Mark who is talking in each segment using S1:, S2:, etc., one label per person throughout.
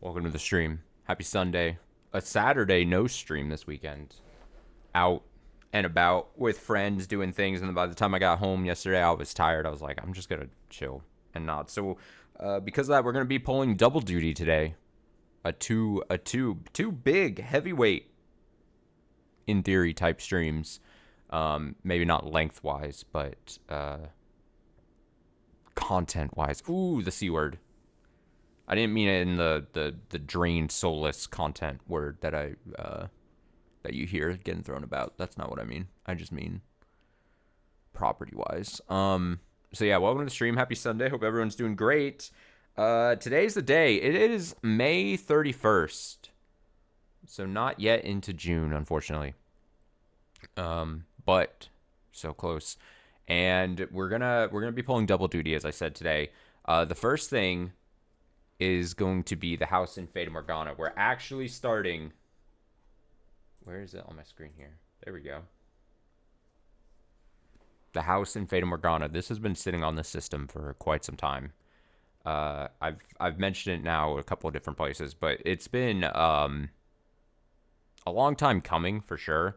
S1: Welcome to the stream. Happy Sunday. A Saturday no stream this weekend. Out and about with friends doing things, and by the time I got home yesterday, I was tired. I was like, I'm just gonna chill and not. So, because of that, we're gonna be pulling double duty today. Two big heavyweight in theory type streams. Maybe not lengthwise, but content wise. Ooh, the C word. I didn't mean it in the drained, soulless content word that that you hear getting thrown about. That's not what I mean. I just mean property wise. So yeah, welcome to the stream. Happy Sunday. Hope everyone's doing great. Today's the day. It is May 31st. So not yet into June, unfortunately. But so close. And we're gonna be pulling double duty, as I said today. The first thing is going to be the house in Fata Morgana. We're actually starting. Where is it on my screen here? There we go. The house in Fata Morgana. This has been sitting on the system for quite some time. I've mentioned it now a couple of different places, but it's been a long time coming for sure.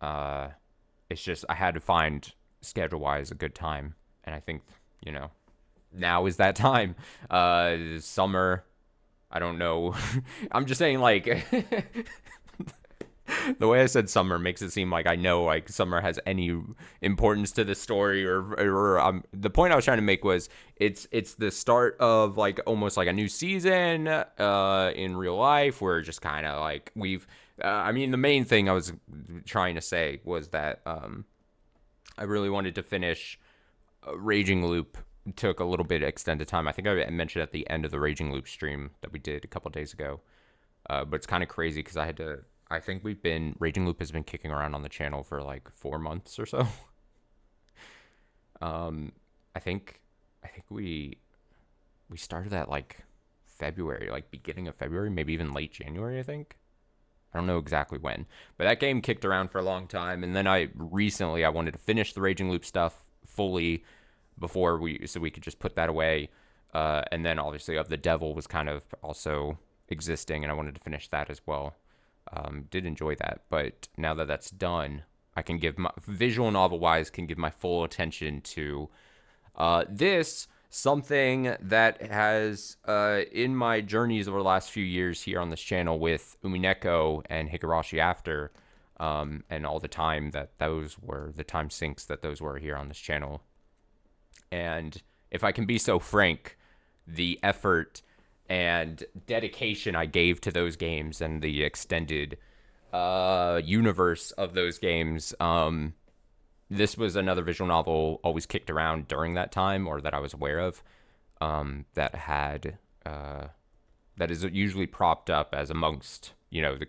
S1: It's just I had to find schedule wise a good time, and I think now is that time. Summer. I don't know. I'm just saying, like, the way I said summer makes it seem like I know, like, summer has any importance to the story, or the point I was trying to make was it's the start of, like, almost like a new season in real life, where just kind of, like, we've, I mean, the main thing I was trying to say was that I really wanted to finish Raging Loop. Took a little bit of extended time. I think I mentioned at the end of the Raging Loop stream that we did a couple days ago. But it's kind of crazy because I think Raging Loop has been kicking around on the channel for like 4 months or so. I think we started at like February, like beginning of February, maybe even late January, I think. I don't know exactly when, but that game kicked around for a long time. And then I wanted to finish the Raging Loop stuff fully before we could just put that away. And then obviously Of the Devil was kind of also existing, and I wanted to finish that as well. Did enjoy that, but now that that's done, I can give my visual novel wise can give my full attention to this, something that has in my journeys over the last few years here on this channel with Umineko and Higurashi After, and all the time that those were the time sinks that those were here on this channel. And if I can be so frank, the effort and dedication I gave to those games and the extended universe of those games, this was another visual novel always kicked around during that time, or that I was aware of, that had that is usually propped up as amongst the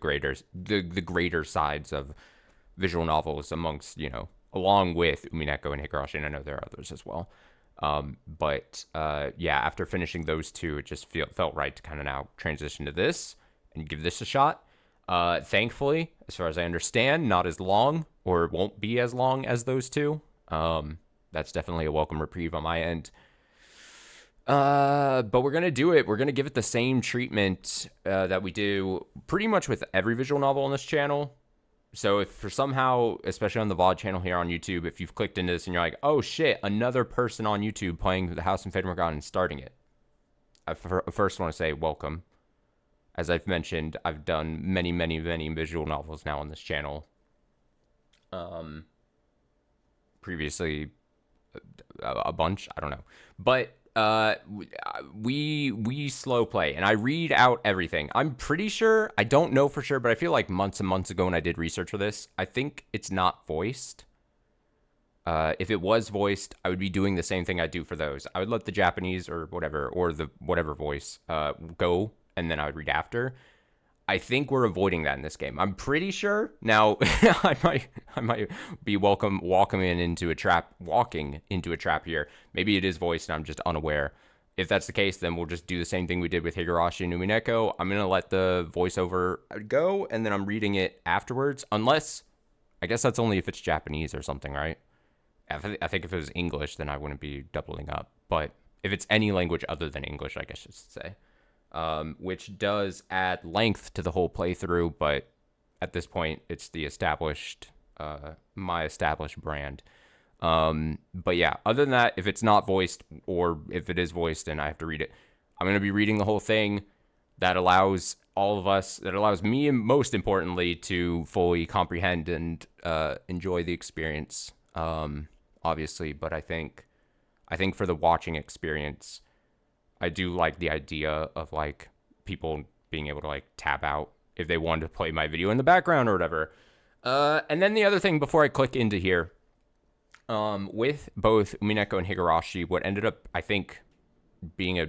S1: greater sides of visual novels, amongst along with Umineko and Higurashi, and I know there are others as well. But yeah, after finishing those two, it just felt right to kind of now transition to this and give this a shot. Thankfully, as far as I understand, not as long, or won't be as long as those two. That's definitely a welcome reprieve on my end. But we're gonna do it. We're gonna give it the same treatment that we do pretty much with every visual novel on this channel. So if for somehow, especially on the VOD channel here on YouTube, if you've clicked into this and you're like, oh shit, another person on YouTube playing the House in Fata Morgana and starting it, I first want to say welcome. As I've mentioned, I've done many, many, many visual novels now on this channel. Previously, a bunch, I don't know. But we slow play, and I read out everything. I'm pretty sure, I don't know for sure, but I feel like months and months ago when I did research for this, I think it's not voiced. If it was voiced, I would be doing the same thing I do for those. I would let the Japanese or whatever, or the whatever voice go, and then I would read after. I think we're avoiding that in this game. I'm pretty sure. Now, I might be walking into a trap here. Maybe it is voiced and I'm just unaware. If that's the case, then we'll just do the same thing we did with Higurashi and Umineko. I'm going to let the voiceover go, and then I'm reading it afterwards. Unless, I guess that's only if it's Japanese or something, right? I think if it was English, then I wouldn't be doubling up. But if it's any language other than English, I guess I should say. which does add length to the whole playthrough, but at this point, it's the established, my established brand. But yeah, other than that, if it's not voiced, or if it is voiced and I have to read it, I'm going to be reading the whole thing. That allows all of us, that allows me, and most importantly, to fully comprehend and enjoy the experience, obviously. But I think for the watching experience, I do like the idea of like people being able to like tab out if they wanted to play my video in the background or whatever. And then the other thing before I click into here, with both Umineko and Higurashi, what ended up, I think, being a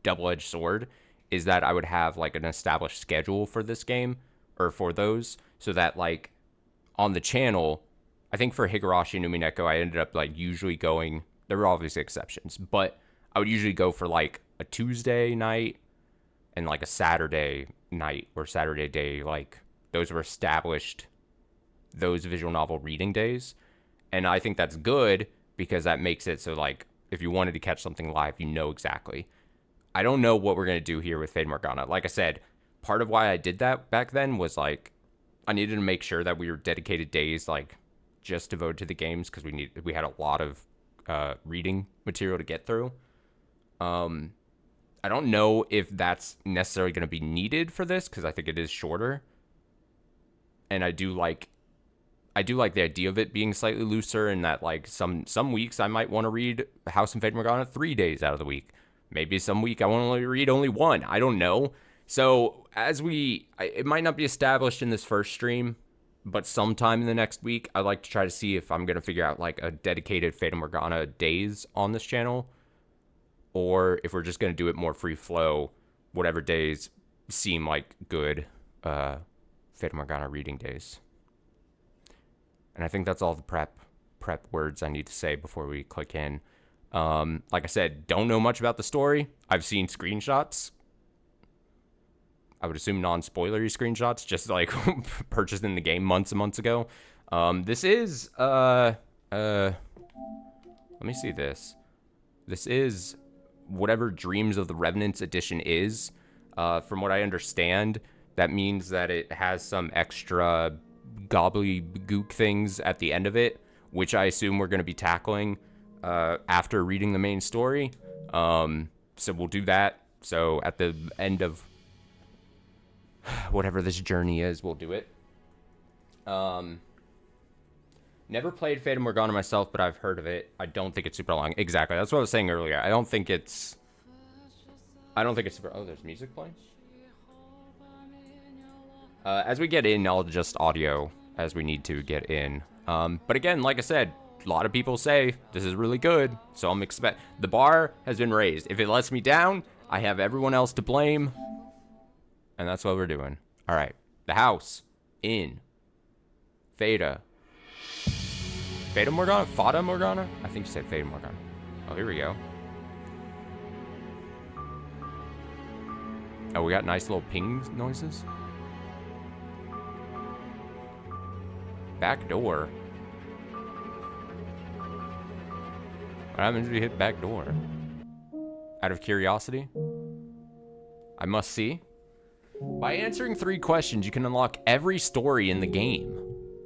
S1: double-edged sword is that I would have like an established schedule for this game, or for those, so that like on the channel, I think for Higurashi and Umineko, I ended up like usually going, there were obviously exceptions, but I would usually go for like a Tuesday night and like a Saturday night or Saturday day. Like those were established, those visual novel reading days. And I think that's good because that makes it so like if you wanted to catch something live, you know exactly. I don't know what we're going to do here with Fata Morgana. Like I said, part of why I did that back then was like I needed to make sure that we were dedicated days like just devoted to the games, because we had a lot of reading material to get through. I don't know if that's necessarily going to be needed for this, because I think it is shorter. And I do like the idea of it being slightly looser, and that like some weeks I might want to read House and Fata Morgana 3 days out of the week. Maybe some week I want to read only one. I don't know. So it might not be established in this first stream, but sometime in the next week, I'd like to try to see if I'm going to figure out like a dedicated Fata Morgana days on this channel, or if we're just going to do it more free flow, whatever days seem like good Fata Morgana reading days. And I think that's all the prep words I need to say before we click in. Like I said, don't know much about the story. I've seen screenshots. I would assume non-spoilery screenshots, just like purchased in the game months and months ago. This is, let me see this. This is whatever Dreams of the Revenants edition is. From what I understand, that means that it has some extra gobbledygook things at the end of it, which I assume we're going to be tackling after reading the main story. So we'll do that. So at the end of whatever this journey is, we'll do it. Never played Fata Morgana myself, but I've heard of it. I don't think it's super long. Exactly. That's what I was saying earlier. I don't think it's super... Oh, there's music playing? As we get in, I'll adjust audio as we need to get in. But again, like I said, a lot of people say this is really good, so I'm the bar has been raised. If it lets me down, I have everyone else to blame, and that's what we're doing. All right, the house in Fata Morgana? Fata Morgana? I think you said Fata Morgana. Oh, here we go. Oh, we got nice little ping noises. Back door. What happens if you hit back door? Out of curiosity? I must see. By answering 3 questions, you can unlock every story in the game.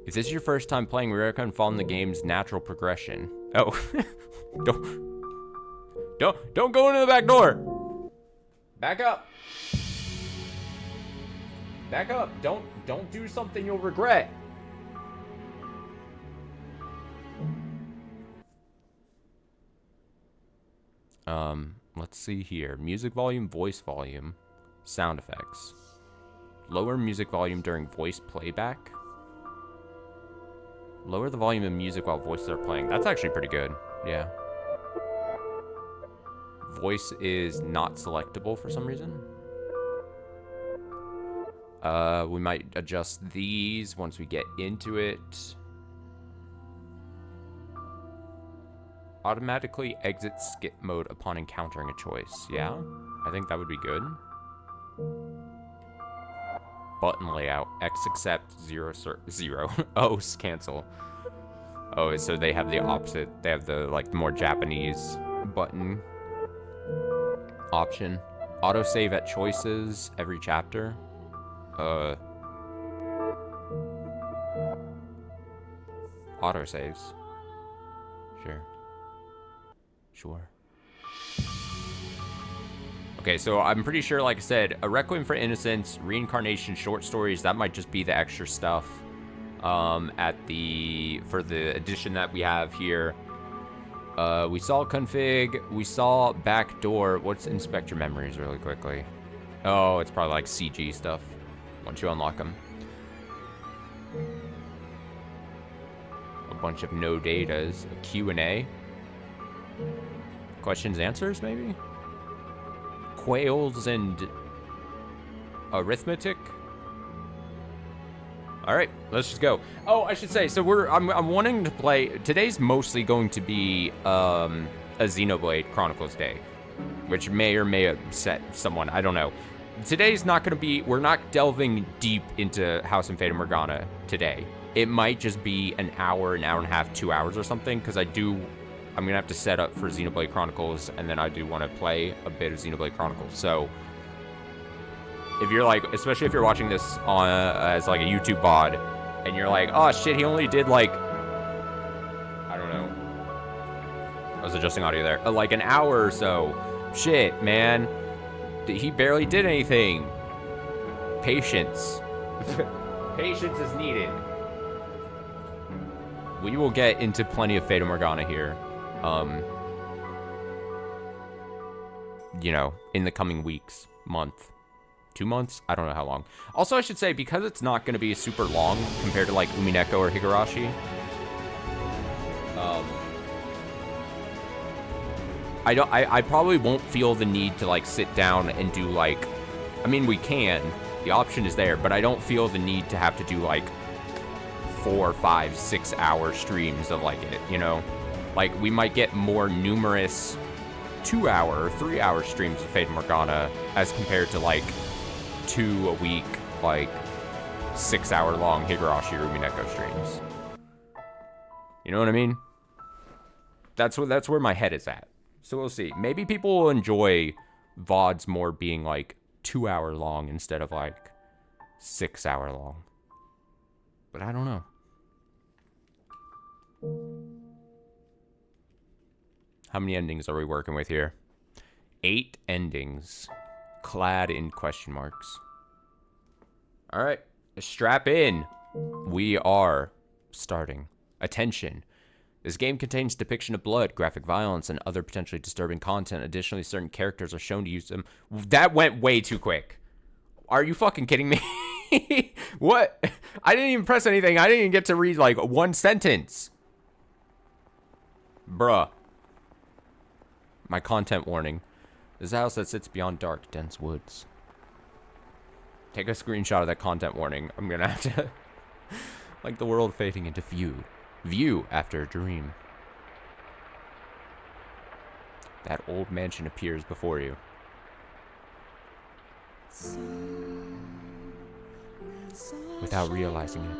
S1: If this is your first time playing, we recommend following the game's natural progression. Oh. Don't go into the back door. Back up. Back up. Don't do something you'll regret. Let's see here. Music volume, voice volume, sound effects. Lower music volume during voice playback. Lower the volume of music while voices are playing. That's actually pretty good. Yeah. Voice is not selectable for some reason. We might adjust these once we get into it. Automatically exit skip mode upon encountering a choice. Yeah, I think that would be good. Button layout. X accept, 0 O cancel. Oh, so they have the opposite. They have the like more Japanese button option. Autosave at choices every chapter. Autosaves. Sure. Sure. Okay, so I'm pretty sure, like I said, a Requiem for Innocence, Reincarnation, short stories, that might just be the extra stuff for the edition that we have here. We saw config, we saw backdoor. What's inspect your memories really quickly? Oh, it's probably like CG stuff once you unlock them. A bunch of no datas, a Q&A. Questions, answers, maybe? Quails and arithmetic. All right, let's just go. Oh, I should say, so I'm wanting to play. Today's mostly going to be a Xenoblade Chronicles day, which may or may upset someone. I don't know. Today's not going to be. We're not delving deep into House and Fata Morgana today. It might just be an hour and a half, 2 hours or something, because I'm gonna have to set up for Xenoblade Chronicles, and then I do want to play a bit of Xenoblade Chronicles. So if you're like, especially if you're watching this on as like a YouTube VOD, and you're like, oh shit, he only did like, I don't know, I was adjusting audio there, like an hour or so. Shit, man, he barely did anything. Patience. Patience is needed. We will get into plenty of Fata Morgana here. You know, in the coming weeks, month, 2 months, I don't know how long. Also, I should say, because it's not going to be super long compared to like Umineko or Higurashi, I probably won't feel the need to like sit down and do like, I mean, we can, the option is there, but I don't feel the need to have to do like 4, 5, 6 hour streams of like it, you know? Like, we might get more numerous 2 hour or 3 hour streams of Fata Morgana as compared to like 2 a week, like 6 hour long Higurashi or Umineko streams. You know what I mean? That's where my head is at. So we'll see. Maybe people will enjoy VODs more being like 2 hour long instead of like 6 hour long. But I don't know. How many endings are we working with here? 8 endings, clad in question marks. All right, strap in. We are starting. Attention. This game contains depiction of blood, graphic violence, and other potentially disturbing content. Additionally, certain characters are shown to use them. That went way too quick. Are you fucking kidding me? What? I didn't even press anything. I didn't even get to read like one sentence. Bruh. My content warning. This is a house that sits beyond dark, dense woods. Take a screenshot of that content warning. I'm gonna have to... like the world fading into view. View after a dream. That old mansion appears before you. Without realizing it.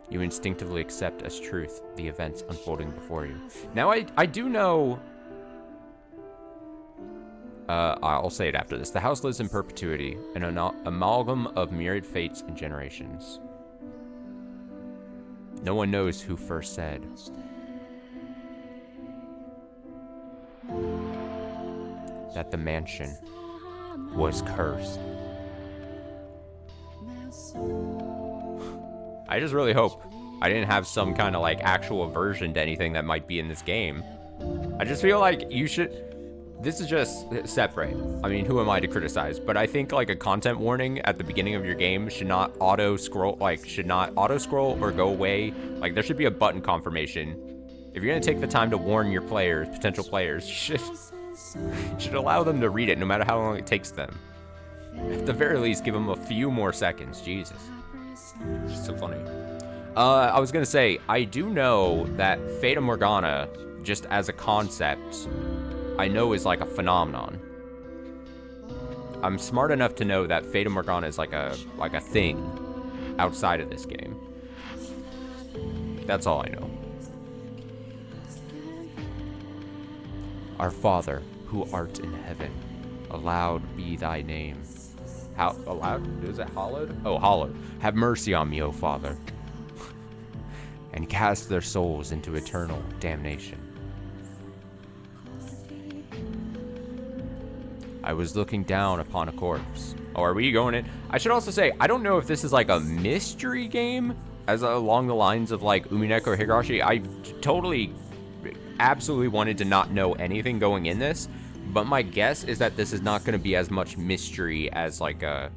S1: You instinctively accept as truth the events unfolding before you. Now, I do know... I'll say it after this. The house lives in perpetuity, an amalgam of myriad fates and generations. No one knows who first said that the mansion was cursed. I just really hope I didn't have some kind of like actual aversion to anything that might be in this game. I just feel like you should... This is just separate. I mean, who am I to criticize? But I think like a content warning at the beginning of your game should not auto-scroll, or go away. Like there should be a button confirmation. If you're gonna take the time to warn your players, potential players, you should allow them to read it no matter how long it takes them. At the very least, give them a few more seconds. Jesus. It's just so funny. I was gonna say, I do know that Fata Morgana, just as a concept, I know is like a phenomenon. I'm smart enough to know that Fata Morgana is like a thing outside of this game. That's all I know. Our Father, who art in heaven, hallowed be thy name. How allowed? Is it hallowed? Oh, hallowed. Have mercy on me, O Father, and cast their souls into eternal damnation. I was looking down upon a corpse. Oh, are we going in? I should also say, I don't know if this is like a mystery game, as along the lines of like Umineko or Higurashi. I totally, absolutely wanted to not know anything going in this, but my guess is that this is not going to be as much mystery as like a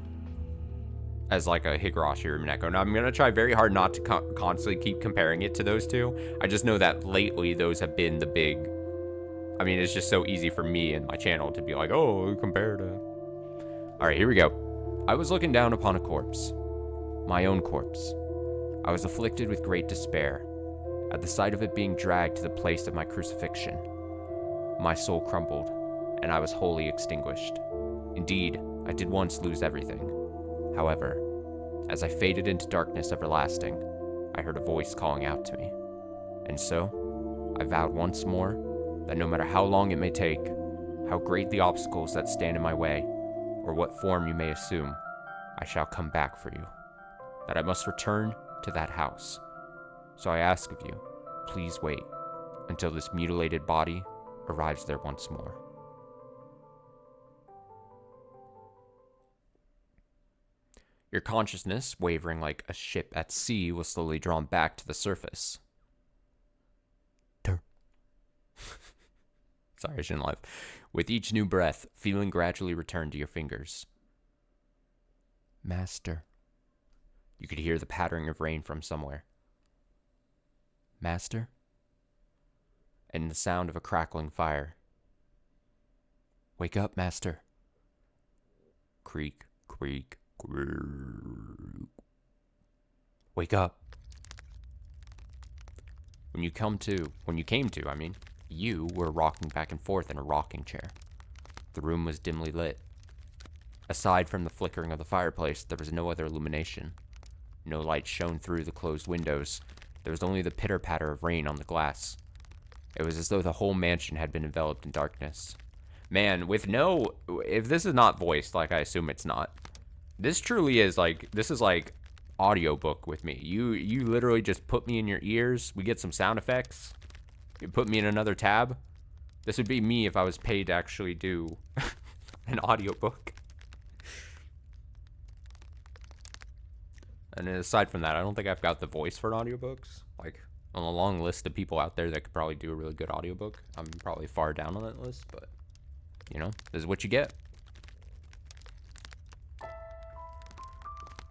S1: Higurashi or Umineko. Now, I'm going to try very hard not to constantly keep comparing it to those two. I just know that lately those have been the big... I mean, it's just so easy for me and my channel to be like, oh, compare to... Alright, here we go. I was looking down upon a corpse. My own corpse. I was afflicted with great despair at the sight of it being dragged to the place of my crucifixion. My soul crumbled, and I was wholly extinguished. Indeed, I did once lose everything. However, as I faded into darkness everlasting, I heard a voice calling out to me. And so, I vowed once more that no matter how long it may take, how great the obstacles that stand in my way, or what form you may assume, I shall come back for you. That I must return to that house. So I ask of you, please wait until this mutilated body arrives there once more. Your consciousness, wavering like a ship at sea, was slowly drawn back to the surface. Sorry, I shouldn't laugh. With each new breath, feeling gradually returned to your fingers. Master. You could hear the pattering of rain from somewhere. Master? And the sound of a crackling fire. Wake up, Master. Creak, creak, creak. Wake up. When you came to, you were rocking back and forth in a rocking chair. The room was dimly lit. Aside from the flickering of the fireplace, there was no other illumination. No light shone through the closed windows. There was only the pitter-patter of rain on the glass. It was as though the whole mansion had been enveloped in darkness. Man, if this is not voiced, like I assume it's not, this truly is this is like audiobook with me. You literally just put me in your ears. We get some sound effects. You put me in another tab. This would be me if I was paid to actually do an audiobook. And aside from that, I don't think I've got the voice for audiobooks. Like, on a long list of people out there that could probably do a really good audiobook, I'm probably far down on that list, but, you know, this is what you get.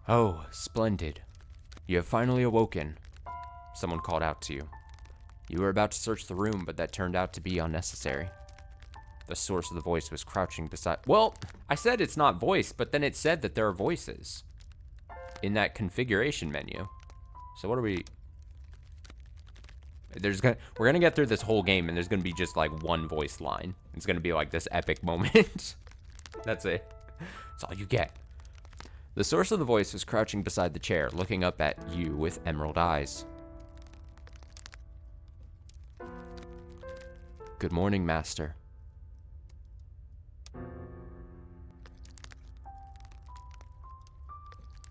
S1: Oh, splendid. You have finally awoken. Someone called out to you. You were about to search the room, but that turned out to be unnecessary. The source of the voice was crouching beside... Well, I said it's not voice, but then it said that there are voices in that configuration menu. So what are we... We're gonna get through this whole game, and there's gonna be just like one voice line. It's gonna be like this epic moment. That's it. That's all you get. The source of the voice was crouching beside the chair, looking up at you with emerald eyes. Good morning, Master.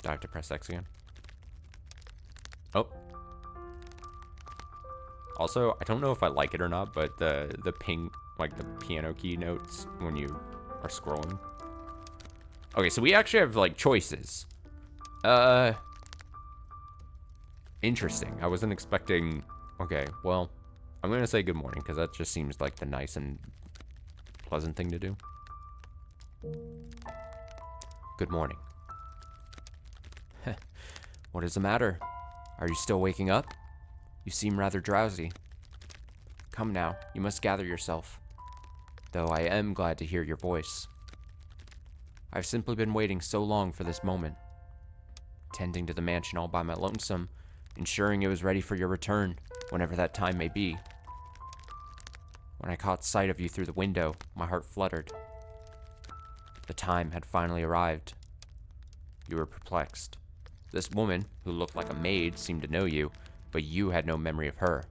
S1: Do I have to press X again? Oh. Also, I don't know if I like it or not, but the ping, like the piano key notes when you are scrolling. Okay, so we actually have like choices. Interesting. I wasn't expecting... Okay, well, I'm gonna say good morning, because that just seems like the nice and pleasant thing to do. Good morning. What is the matter? Are you still waking up? You seem rather drowsy. Come now, you must gather yourself. Though I am glad to hear your voice. I've simply been waiting so long for this moment. Tending to the mansion all by my lonesome, ensuring it was ready for your return, whenever that time may be. When I caught sight of you through the window, my heart fluttered. The time had finally arrived. You were perplexed. This woman, who looked like a maid, seemed to know you, but you had no memory of her.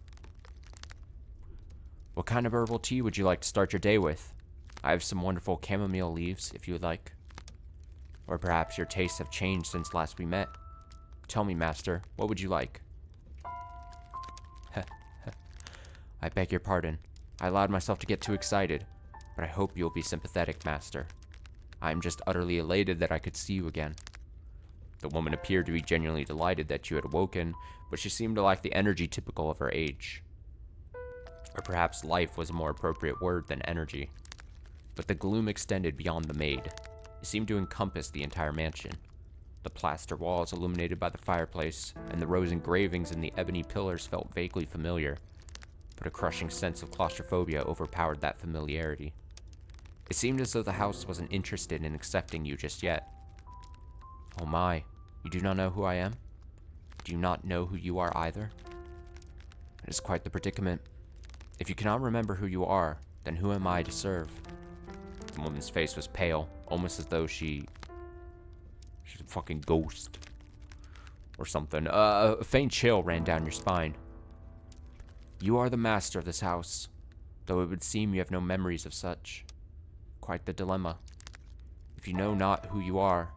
S1: What kind of herbal tea would you like to start your day with? I have some wonderful chamomile leaves, if you would like. Or perhaps your tastes have changed since last we met. Tell me, master, what would you like? I beg your pardon. I allowed myself to get too excited, but I hope you'll be sympathetic, master. I am just utterly elated that I could see you again. The woman appeared to be genuinely delighted that you had awoken, but she seemed to lack the energy typical of her age. Or perhaps life was a more appropriate word than energy. But the gloom extended beyond the maid. It seemed to encompass the entire mansion. The plaster walls illuminated by the fireplace, and the rose engravings in the ebony pillars felt vaguely familiar, but a crushing sense of claustrophobia overpowered that familiarity. It seemed as though the house wasn't interested in accepting you just yet. Oh my, you do not know who I am? Do you not know who you are either? It is quite the predicament. If you cannot remember who you are, then who am I to serve? The woman's face was pale, almost as though she's a fucking ghost. Or something. A faint chill ran down your spine. You are the master of this house, though it would seem you have no memories of such. Quite the dilemma. If you know not who you are,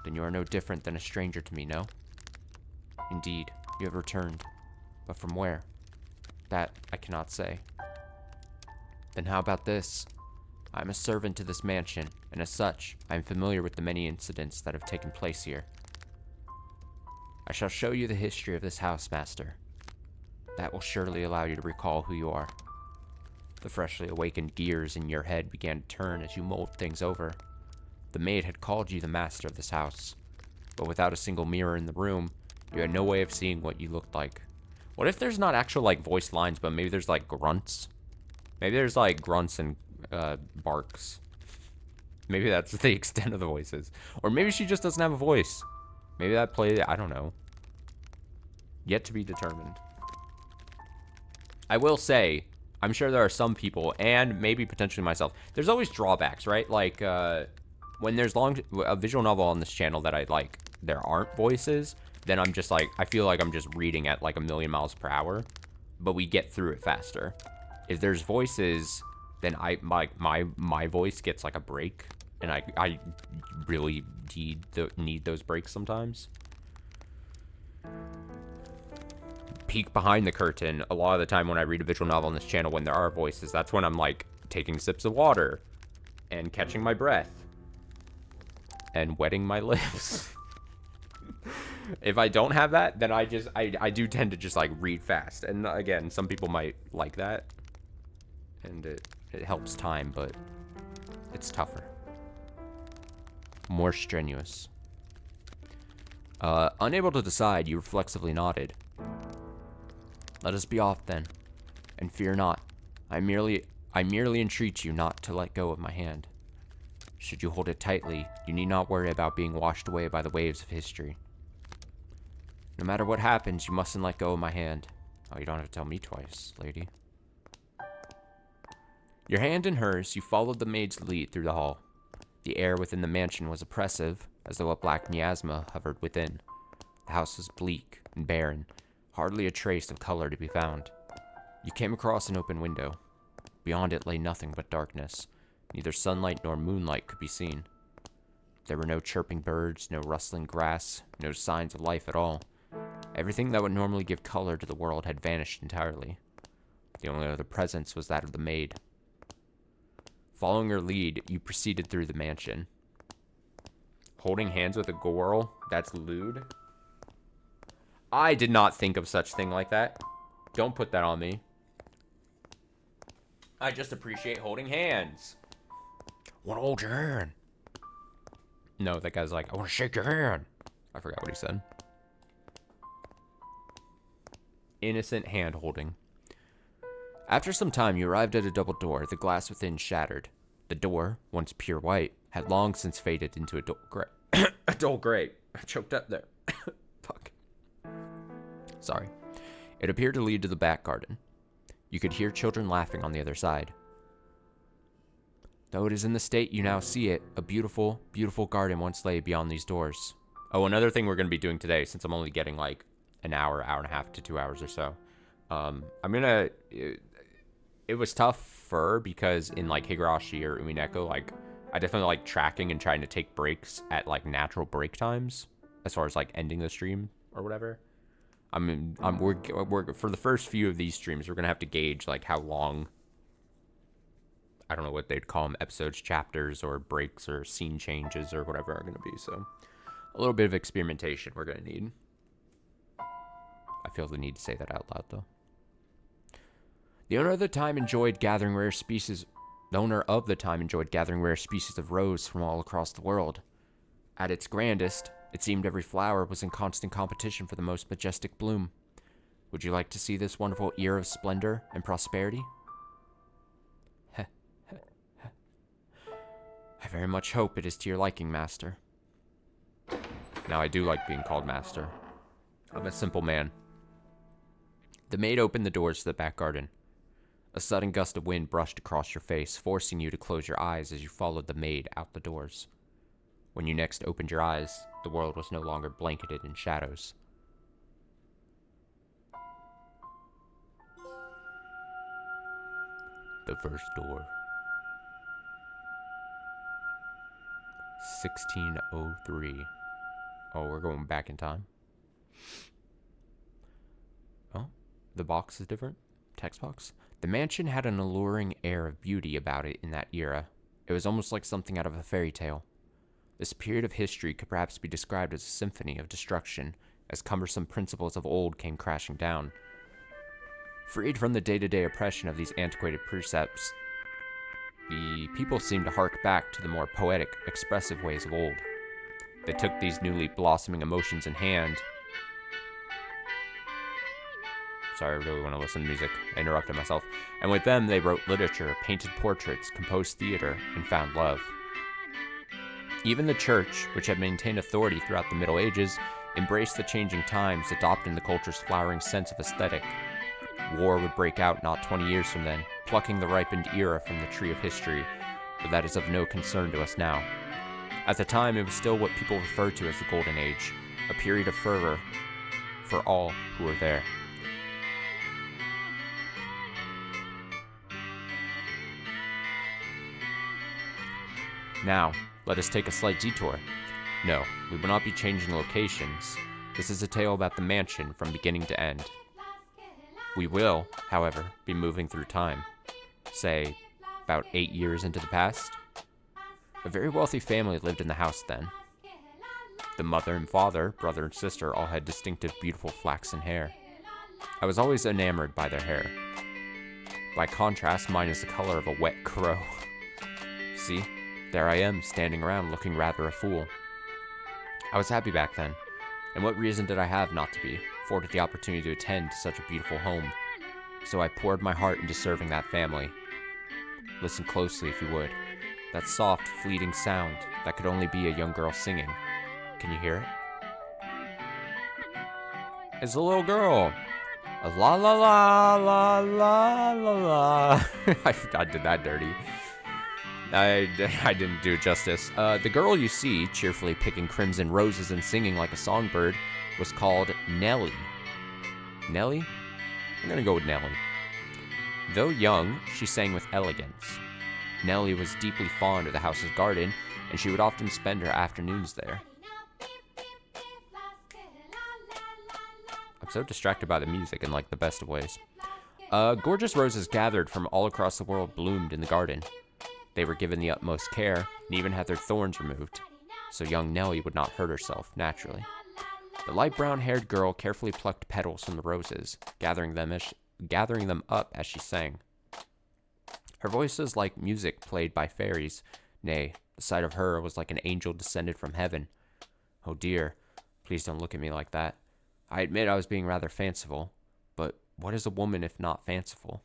S1: then you are no different than a stranger to me, no? Indeed, you have returned. But from where? That I cannot say. Then how about this? I am a servant to this mansion, and as such, I am familiar with the many incidents that have taken place here. I shall show you the history of this house, master. That will surely allow you to recall who you are. The freshly awakened gears in your head began to turn as you mulled things over. The maid had called you the master of this house, but without a single mirror in the room, you had no way of seeing what you looked like. What if there's not actual, like, voiced lines, but maybe there's, like, grunts? Maybe there's, like, grunts and, barks. Maybe that's the extent of the voices. Or maybe she just doesn't have a voice. Maybe that played, I don't know. Yet to be determined. I will say, I'm sure there are some people, and maybe potentially myself, there's always drawbacks, right? Like, when there's a visual novel on this channel that I like, there aren't voices, then I'm just like, I feel like I'm just reading at like 1,000,000 miles per hour, but we get through it faster. If there's voices, then my voice gets like a break, and I really need those breaks sometimes. Peek behind the curtain. A lot of the time when I read a visual novel on this channel, when there are voices, that's when I'm like taking sips of water and catching my breath and wetting my lips. If I don't have that, then I do tend to just like read fast. And again, some people might like that, and it helps time, but it's tougher, more strenuous. Unable to decide, you reflexively nodded. Let us be off then, and fear not. I merely entreat you not to let go of my hand. Should you hold it tightly, you need not worry about being washed away by the waves of history. No matter what happens, you mustn't let go of my hand. Oh, you don't have to tell me twice, lady. Your hand in hers, you followed the maid's lead through the hall. The air within the mansion was oppressive, as though a black miasma hovered within. The house was bleak and barren, hardly a trace of color to be found. You came across an open window. Beyond it lay nothing but darkness. Neither sunlight nor moonlight could be seen. There were no chirping birds, no rustling grass, no signs of life at all. Everything that would normally give color to the world had vanished entirely. The only other presence was that of the maid. Following her lead, you proceeded through the mansion. Holding hands with a girl? That's lewd. I did not think of such thing like that. Don't put that on me. I just appreciate holding hands. I want to hold your hand. No, that guy's like, I want to shake your hand. I forgot what he said. Innocent hand holding. After some time, you arrived at a double door, the glass within shattered. The door, once pure white, had long since faded into a dull gray. A dull gray. I choked up there. Fuck. Sorry. It appeared to lead to the back garden. You could hear children laughing on the other side. Though it is in the state you now see it, a beautiful, beautiful garden once lay beyond these doors. Oh, another thing we're going to be doing today, since I'm only getting like an hour, hour and a half to 2 hours or so. I'm going to... it was tougher because in like Higurashi or Umineko, like I definitely like tracking and trying to take breaks at like natural break times as far as like ending the stream or whatever. We're for the first few of these streams, we're gonna have to gauge like how long. I don't know what they'd call them, episodes, chapters, or breaks, or scene changes, or whatever are gonna be. So a little bit of experimentation we're gonna need. I feel the need to say that out loud though. The owner of the time enjoyed gathering rare species. The owner of the time enjoyed gathering rare species of rose from all across the world. At its grandest, it seemed every flower was in constant competition for the most majestic bloom. Would you like to see this wonderful era of splendor and prosperity? I very much hope it is to your liking, Master. Now, I do like being called Master. I'm a simple man. The maid opened the doors to the back garden. A sudden gust of wind brushed across your face, forcing you to close your eyes as you followed the maid out the doors. When you next opened your eyes, the world was no longer blanketed in shadows. The first door. 1603. Oh, we're going back in time. Oh, the box is different. Text box. The mansion had an alluring air of beauty about it in that era. It was almost like something out of a fairy tale. This period of history could perhaps be described as a symphony of destruction, as cumbersome principles of old came crashing down. Freed from the day-to-day oppression of these antiquated precepts, the people seemed to hark back to the more poetic, expressive ways of old. They took these newly blossoming emotions in hand. Sorry, I really want to listen to music. I interrupted myself. And with them, they wrote literature, painted portraits, composed theater, and found love. Even the church, which had maintained authority throughout the Middle Ages, embraced the changing times, adopting the culture's flowering sense of aesthetic. War would break out not 20 years from then, plucking the ripened era from the tree of history, but that is of no concern to us now. At the time, it was still what people referred to as the Golden Age, a period of fervor for all who were there. Now, let us take a slight detour. No, we will not be changing locations. This is a tale about the mansion from beginning to end. We will, however, be moving through time. Say, about 8 years into the past. A very wealthy family lived in the house then. The mother and father, brother and sister, all had distinctive, beautiful flaxen hair. I was always enamored by their hair. By contrast, mine is the color of a wet crow. See? There I am, standing around looking rather a fool. I was happy back then, and what reason did I have not to be, afforded the opportunity to attend to such a beautiful home? So I poured my heart into serving that family. Listen closely if you would. That soft, fleeting sound that could only be a young girl singing. Can you hear it? It's a little girl. A la la la la la la la. I did that dirty. I didn't do it justice. The girl you see, cheerfully picking crimson roses and singing like a songbird, was called Nellie. Nellie? I'm gonna go with Nellie. Though young, she sang with elegance. Nellie was deeply fond of the house's garden, and she would often spend her afternoons there. I'm so distracted by the music in like the best of ways. Gorgeous roses gathered from all across the world bloomed in the garden. They were given the utmost care, and even had their thorns removed, so young Nellie would not hurt herself, naturally. The light brown-haired girl carefully plucked petals from the roses, gathering them up as she sang. Her voice was like music played by fairies. Nay, the sight of her was like an angel descended from heaven. Oh dear, please don't look at me like that. I admit I was being rather fanciful, but what is a woman if not fanciful?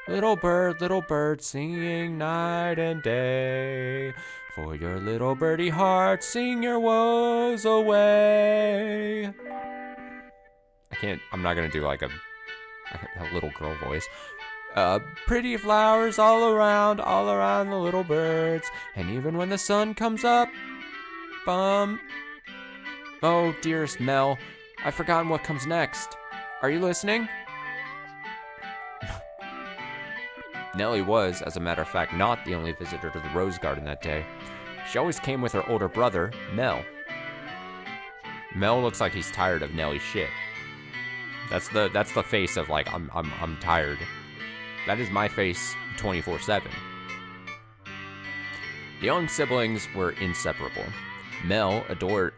S1: Little bird, singing night and day. For your little birdie heart, sing your woes away. I'm not gonna do like a little girl voice. Pretty flowers all around the little birds. And even when the sun comes up, oh, dearest Mel, I've forgotten what comes next. Are you listening? Nellie was, as a matter of fact, not the only visitor to the rose garden that day. She always came with her older brother, Mel. Mel looks like he's tired of Nellie's shit. That's the face of like I'm tired. That is my face 24/7. The young siblings were inseparable. Mel adored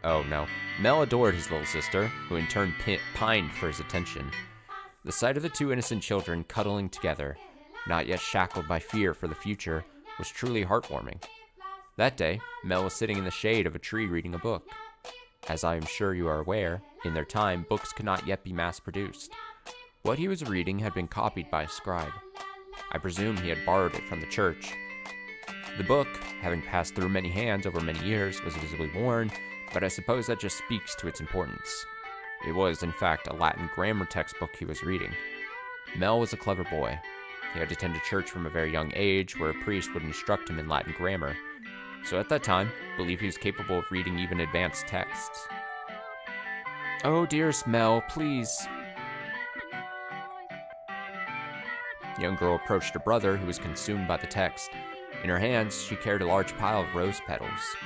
S1: his little sister, who in turn pined for his attention. The sight of the two innocent children cuddling together, not yet shackled by fear for the future, was truly heartwarming. That day, Mel was sitting in the shade of a tree reading a book. As I am sure you are aware, in their time, books could not yet be mass-produced. What he was reading had been copied by a scribe. I presume he had borrowed it from the church. The book, having passed through many hands over many years, was visibly worn, but I suppose that just speaks to its importance. It was, in fact, a Latin grammar textbook he was reading. Mel was a clever boy. He had attended church from a very young age, where a priest would instruct him in Latin grammar. So at that time, believed he was capable of reading even advanced texts. "Oh, dearest Mel, please." The young girl approached her brother, who was consumed by the text. In her hands, she carried a large pile of rose petals.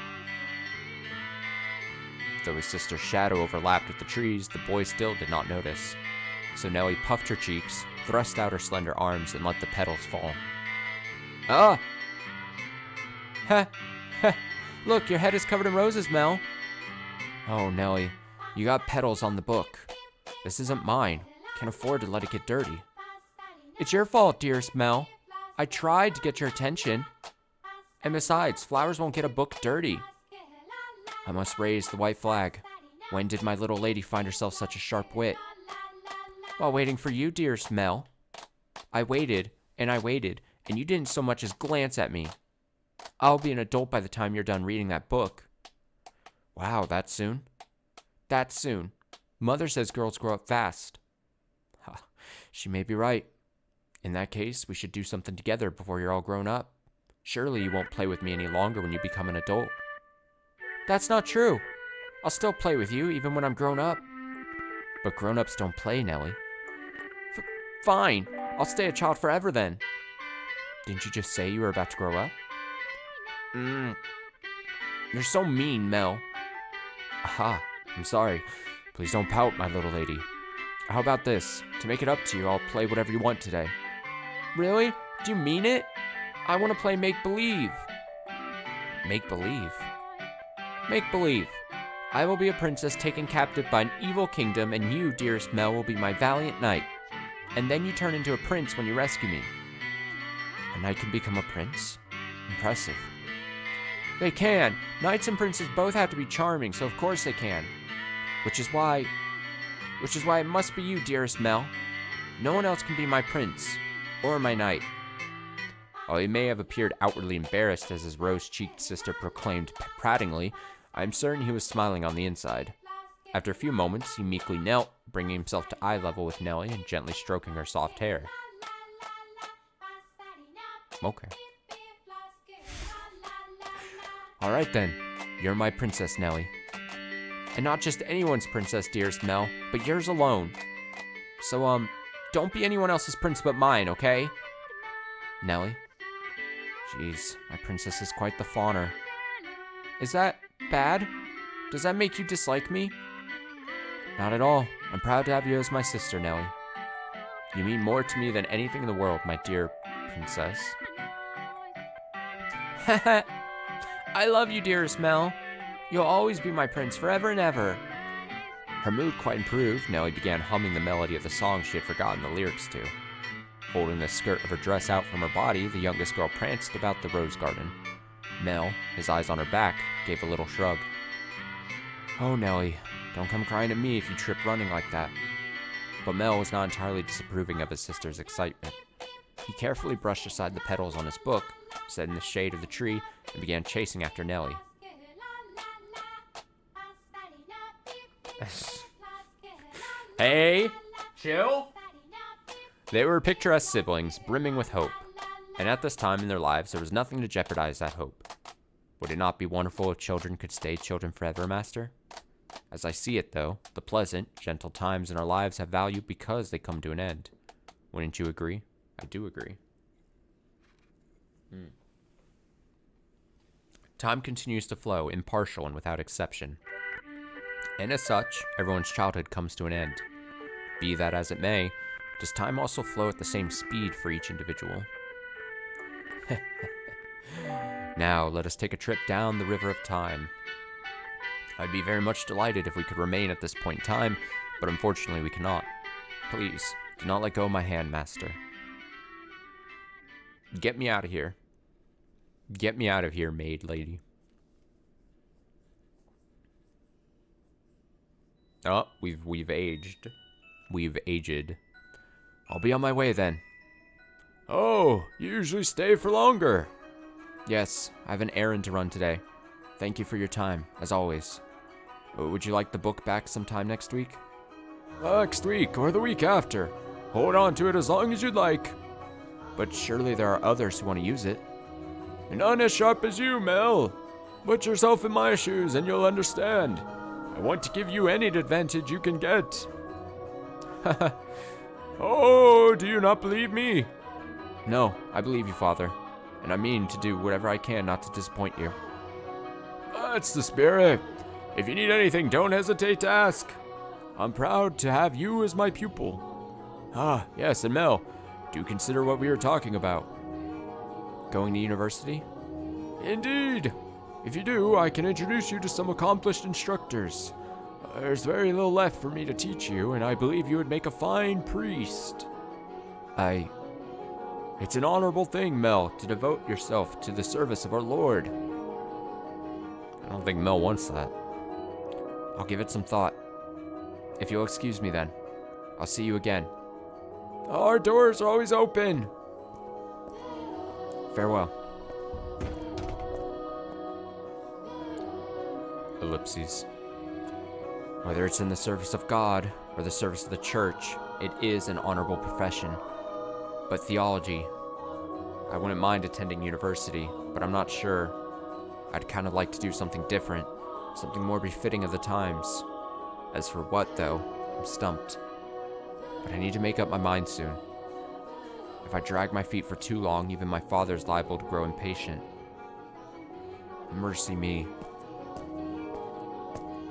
S1: Though his sister's shadow overlapped with the trees, the boy still did not notice. So Nellie puffed her cheeks, thrust out her slender arms, and let the petals fall. "Ah! Ha! Ha! Look, your head is covered in roses, Mel." "Oh, Nellie, you got petals on the book. This isn't mine. Can't afford to let it get dirty." "It's your fault, dearest Mel. I tried to get your attention. And besides, flowers won't get a book dirty." "I must raise the white flag. When did my little lady find herself such a sharp wit?" "While waiting for you, dearest Mel. I waited, and you didn't so much as glance at me. I'll be an adult by the time you're done reading that book." "Wow, that soon?" "That soon. Mother says girls grow up fast." She may be right. In that case, we should do something together before you're all grown up. Surely you won't play with me any longer when you become an adult." "That's not true. I'll still play with you even when I'm grown up." "But grown-ups don't play, Nellie." Fine. I'll stay a child forever then." "Didn't you just say you were about to grow up?" You're so mean, Mel." "Aha, I'm sorry. Please don't pout, my little lady. How about this? To make it up to you, I'll play whatever you want today." "Really? Do you mean it? I want to play make-believe." "Make-believe?" "Make-believe. I will be a princess taken captive by an evil kingdom, and you, dearest Mel, will be my valiant knight. And then you turn into a prince when you rescue me." "A knight can become a prince? Impressive." "They can. Knights and princes both have to be charming, so of course they can. Which is why it must be you, dearest Mel. No one else can be my prince, or my knight." While he may have appeared outwardly embarrassed as his rose-cheeked sister proclaimed prattingly, I am certain he was smiling on the inside. After a few moments, he meekly knelt, bringing himself to eye level with Nellie and gently stroking her soft hair. "Okay. All right then, you're my princess, Nellie. And not just anyone's princess, dearest Mel, but yours alone. So, don't be anyone else's prince but mine, okay?" "Nellie? Jeez, my princess is quite the fawner." "Is that bad? Does that make you dislike me?" "Not at all. I'm proud to have you as my sister, Nellie. You mean more to me than anything in the world, my dear princess." "I love you, dearest Mel. You'll always be my prince forever and ever." Her mood quite improved. Nellie began humming the melody of the song she had forgotten the lyrics to. Holding the skirt of her dress out from her body, the youngest girl pranced about the rose garden. Mel, his eyes on her back, gave a little shrug. "Oh, Nellie, don't come crying to me if you trip running like that." But Mel was not entirely disapproving of his sister's excitement. He carefully brushed aside the petals on his book, sat in the shade of the tree, and began chasing after Nellie. Hey, chill. They were picturesque siblings, brimming with hope. And at this time in their lives, there was nothing to jeopardize that hope. Would it not be wonderful if children could stay children forever, Master? As I see it, though, the pleasant, gentle times in our lives have value because they come to an end. Wouldn't you agree? I do agree. Time continues to flow, impartial and without exception. And as such, everyone's childhood comes to an end. Be that as it may, does time also flow at the same speed for each individual? Now, let us take a trip down the river of time. I'd be very much delighted if we could remain at this point in time, but unfortunately we cannot. Please, do not let go of my hand, master. Get me out of here. Get me out of here, maid lady. Oh, we've aged. We've aged. I'll be on my way then. Oh, you usually stay for longer. Yes, I have an errand to run today. Thank you for your time, as always. Would you like the book back sometime next week? Next week, or the week after. Hold on to it as long as you'd like. But surely there are others who want to use it. None as sharp as you, Mel. Put yourself in my shoes and you'll understand. I want to give you any advantage you can get. Oh, do you not believe me? No, I believe you, Father. And I mean to do whatever I can not to disappoint you. That's the spirit. If you need anything, don't hesitate to ask. I'm proud to have you as my pupil. Ah, yes, and Mel, do consider what we were talking about. Going to university? Indeed. If you do, I can introduce you to some accomplished instructors. There's very little left for me to teach you, and I believe you would make a fine priest. It's an honorable thing, Mel, to devote yourself to the service of our Lord. I don't think Mel wants that. I'll give it some thought. If you'll excuse me then, I'll see you again. Our doors are always open. Farewell. Ellipses. Whether it's in the service of God or the service of the church, it is an honorable profession. But theology, I wouldn't mind attending university, but I'm not sure. I'd kind of like to do something different, something more befitting of the times. As for what, though, I'm stumped. But I need to make up my mind soon. If I drag my feet for too long, even my father's liable to grow impatient. Mercy me.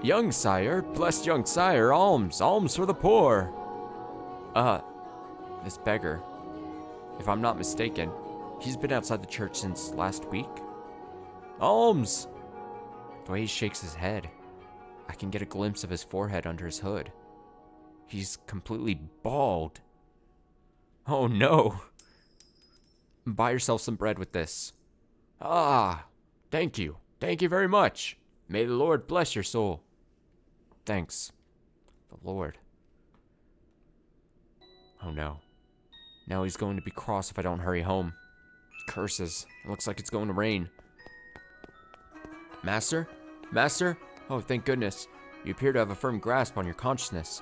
S1: Young sire, blessed young sire, alms for the poor. This beggar, if I'm not mistaken, he's been outside the church since last week. Alms! The way he shakes his head, I can get a glimpse of his forehead under his hood. He's completely bald. Oh no. Buy yourself some bread with this. Ah, thank you. Thank you very much. May the Lord bless your soul. Thanks. The Lord. Oh no. Now he's going to be cross if I don't hurry home. Curses. It looks like it's going to rain. Master? Master? Oh, thank goodness. You appear to have a firm grasp on your consciousness.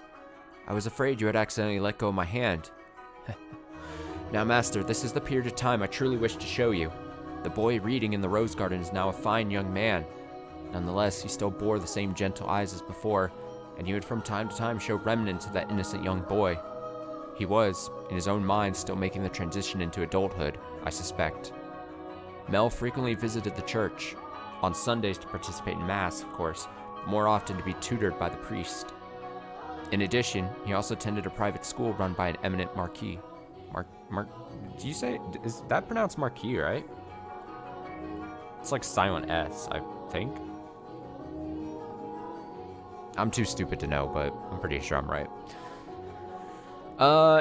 S1: I was afraid you had accidentally let go of my hand. Now, Master, this is the period of time I truly wish to show you. The boy reading in the rose garden is now a fine young man. Nonetheless, he still bore the same gentle eyes as before, and he would from time to time show remnants of that innocent young boy. He was, in his own mind, still making the transition into adulthood, I suspect. Mel frequently visited the church, on Sundays to participate in Mass, of course, but more often to be tutored by the priest. In addition, he also attended a private school run by an eminent marquis. Do you say, is that pronounced marquis, right? It's like silent S, I think. I'm too stupid to know, but I'm pretty sure I'm right.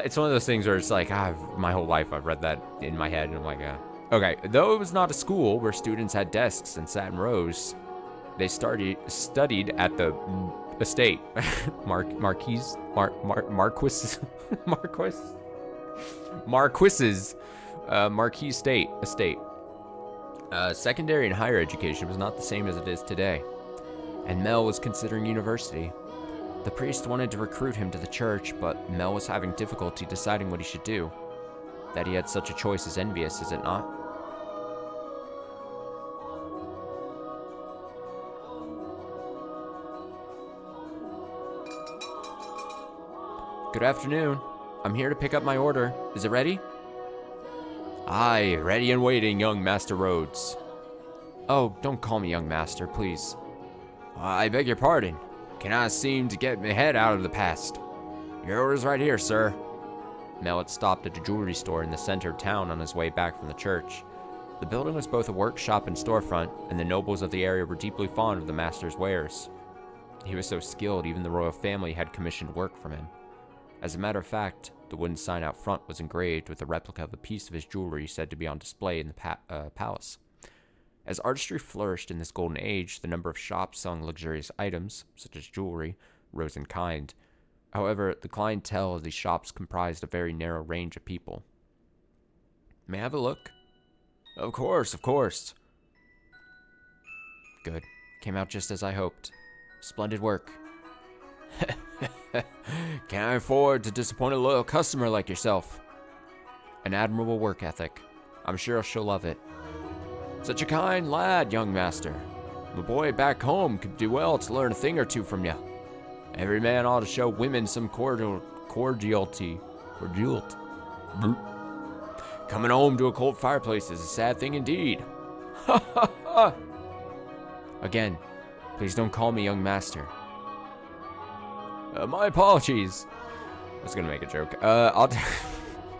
S1: It's one of those things where it's like, my whole life I've read that in my head, and I'm like, Okay, though it was not a school where students had desks and sat in rows, they studied at the estate. Marquis's estate. Secondary and higher education was not the same as it is today, and Mel was considering university. The priest wanted to recruit him to the church, but Mel was having difficulty deciding what he should do. That he had such a choice is envious, is it not? Good afternoon. I'm here to pick up my order. Is it ready? Aye, ready and waiting, young Master Rhodes. Oh, don't call me young master, please. I beg your pardon. Cannot seem to get my head out of the past. Your order's right here, sir. Mel had stopped at a jewelry store in the center of town on his way back from the church. The building was both a workshop and storefront, and the nobles of the area were deeply fond of the master's wares. He was so skilled, even the royal family had commissioned work from him. As a matter of fact, the wooden sign out front was engraved with a replica of a piece of his jewelry said to be on display in the palace. As artistry flourished in this golden age, the number of shops selling luxurious items, such as jewelry, rose in kind. However, the clientele of these shops comprised a very narrow range of people. May I have a look? Of course, of course. Good. Came out just as I hoped. Splendid work. Can't I afford to disappoint a loyal customer like yourself? An admirable work ethic. I'm sure she'll love it. Such a kind lad, young master. My boy back home could do well to learn a thing or two from you. Every man ought to show women some cordiality. Coming home to a cold fireplace is a sad thing indeed. Ha ha ha! Again, please don't call me young master. My apologies. I was gonna make a joke.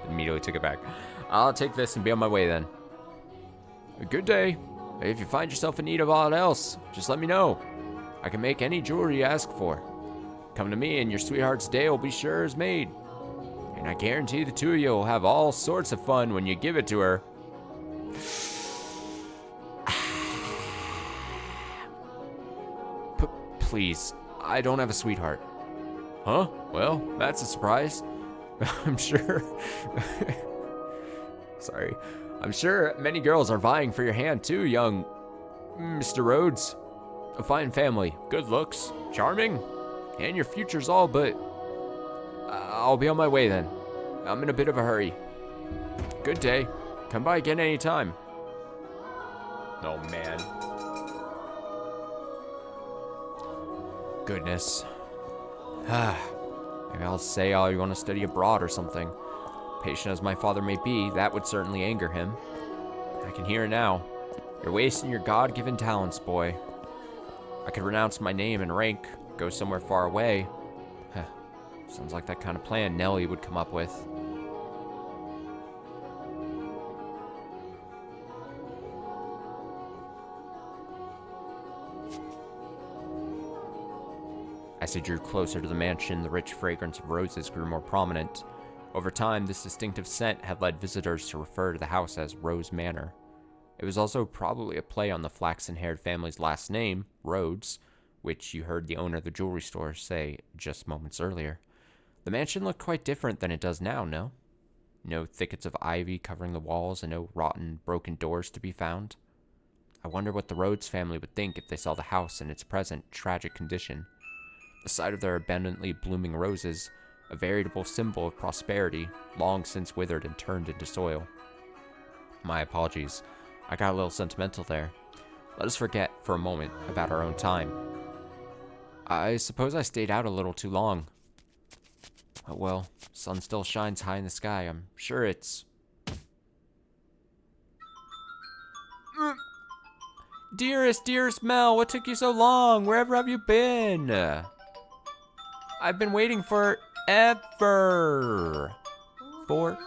S1: Immediately took it back. I'll take this and be on my way then. A good day. If you find yourself in need of aught else, just let me know. I can make any jewelry you ask for. Come to me and your sweetheart's day will be sure as made. And I guarantee the two of you will have all sorts of fun when you give it to her. Please, I don't have a sweetheart. Huh? Well, that's a surprise. I'm sure. Sorry. I'm sure many girls are vying for your hand too, young Mr. Rhodes. A fine family, good looks, charming, and your future's all but... I'll be on my way then. I'm in a bit of a hurry. Good day. Come by again anytime. Oh, man. Goodness. Maybe I'll say I want to study abroad or something. Patient as my father may be, that would certainly anger him. I can hear it now. You're wasting your God-given talents, boy. I could renounce my name and rank, go somewhere far away. Sounds like that kind of plan Nellie would come up with. As he drew closer to the mansion, the rich fragrance of roses grew more prominent. Over time, this distinctive scent had led visitors to refer to the house as Rose Manor. It was also probably a play on the flaxen-haired family's last name, Rhodes, which you heard the owner of the jewelry store say just moments earlier. The mansion looked quite different than it does now, no? No thickets of ivy covering the walls and no rotten, broken doors to be found. I wonder what the Rhodes family would think if they saw the house in its present tragic condition. The sight of their abundantly blooming roses, a veritable symbol of prosperity, long since withered and turned into soil. My apologies. I got a little sentimental there. Let us forget for a moment about our own time. I suppose I stayed out a little too long. Oh well, sun still shines high in the sky. I'm sure it's... Dearest Mel, what took you so long? Wherever have you been? I've been waiting forever. Forever.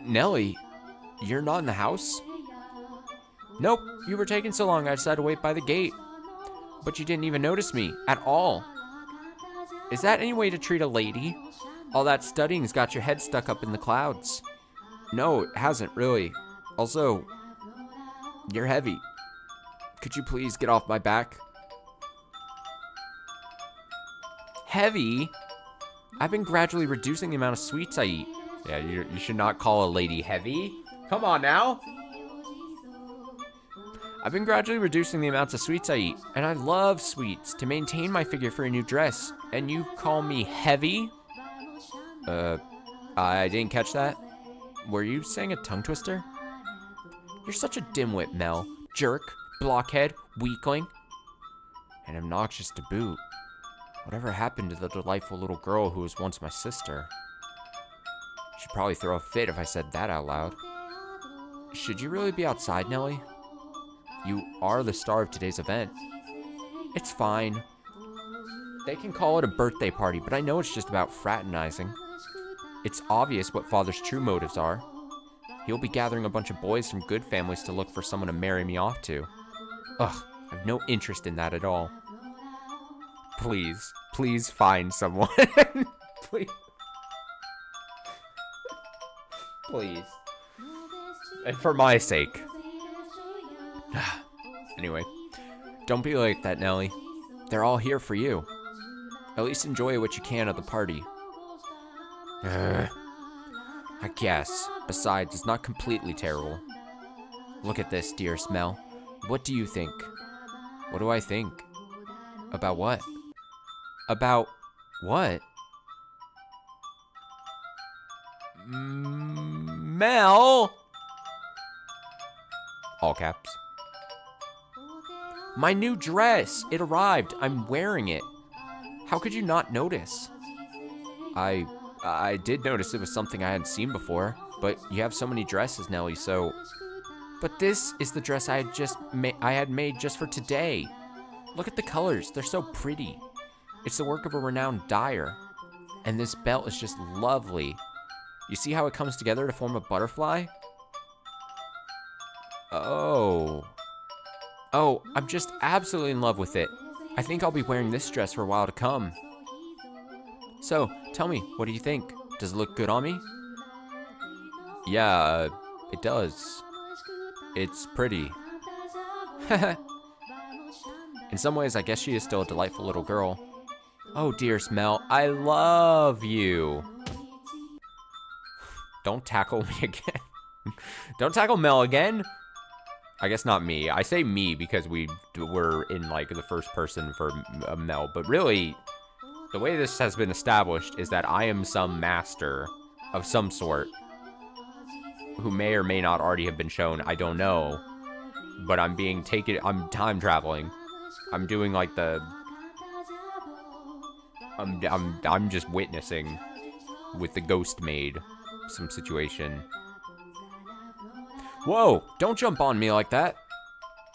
S1: Nellie, you're not in the house? Nope, you were taking so long I decided to wait by the gate. But you didn't even notice me, at all. Is that any way to treat a lady? All that studying's got your head stuck up in the clouds. No, it hasn't, really. Also, you're heavy. Could you please get off my back? Heavy? I've been gradually reducing the amount of sweets I eat. Yeah, you should not call a lady heavy. Come on now. I've been gradually reducing the amounts of sweets I eat, and I love sweets to maintain my figure for a new dress. And you call me heavy? I didn't catch that. Were you saying a tongue twister? You're such a dimwit, Mel. Jerk, blockhead, weakling, and obnoxious to boot. Whatever happened to the delightful little girl who was once my sister? She'd probably throw a fit if I said that out loud. Should you really be outside, Nelly? You are the star of today's event. It's fine. They can call it a birthday party, but I know it's just about fraternizing. It's obvious what Father's true motives are. He'll be gathering a bunch of boys from good families to look for someone to marry me off to. Ugh, I have no interest in that at all. Please, please find someone. Please. Please. And for my sake. Anyway, don't be like that, Nelly. They're all here for you. At least enjoy what you can of the party. I guess. Besides, it's not completely terrible. Look at this, dearest Mel. What do you think? What do I think? About what? About what? Mel! All caps. My new dress! It arrived. I'm wearing it. How could you not notice? I did notice it was something I hadn't seen before, but you have so many dresses, Nelly, so... But this is the dress I had made just for today. Look at the colors. They're so pretty. It's the work of a renowned dyer. And this belt is just lovely. You see how it comes together to form a butterfly? Oh, I'm just absolutely in love with it. I think I'll be wearing this dress for a while to come. So, tell me, what do you think? Does it look good on me? Yeah, it does. It's pretty. In some ways, I guess she is still a delightful little girl. Oh, dearest Mel, I love you. Don't tackle me again. Don't tackle Mel again. I guess not me. I say me because we were in like the first person for Mel, but really, the way this has been established is that I am some master of some sort who may or may not already have been shown. I don't know, but I'm time traveling. I'm doing like I'm just witnessing with the ghost maid some situation. Whoa, don't jump on me like that.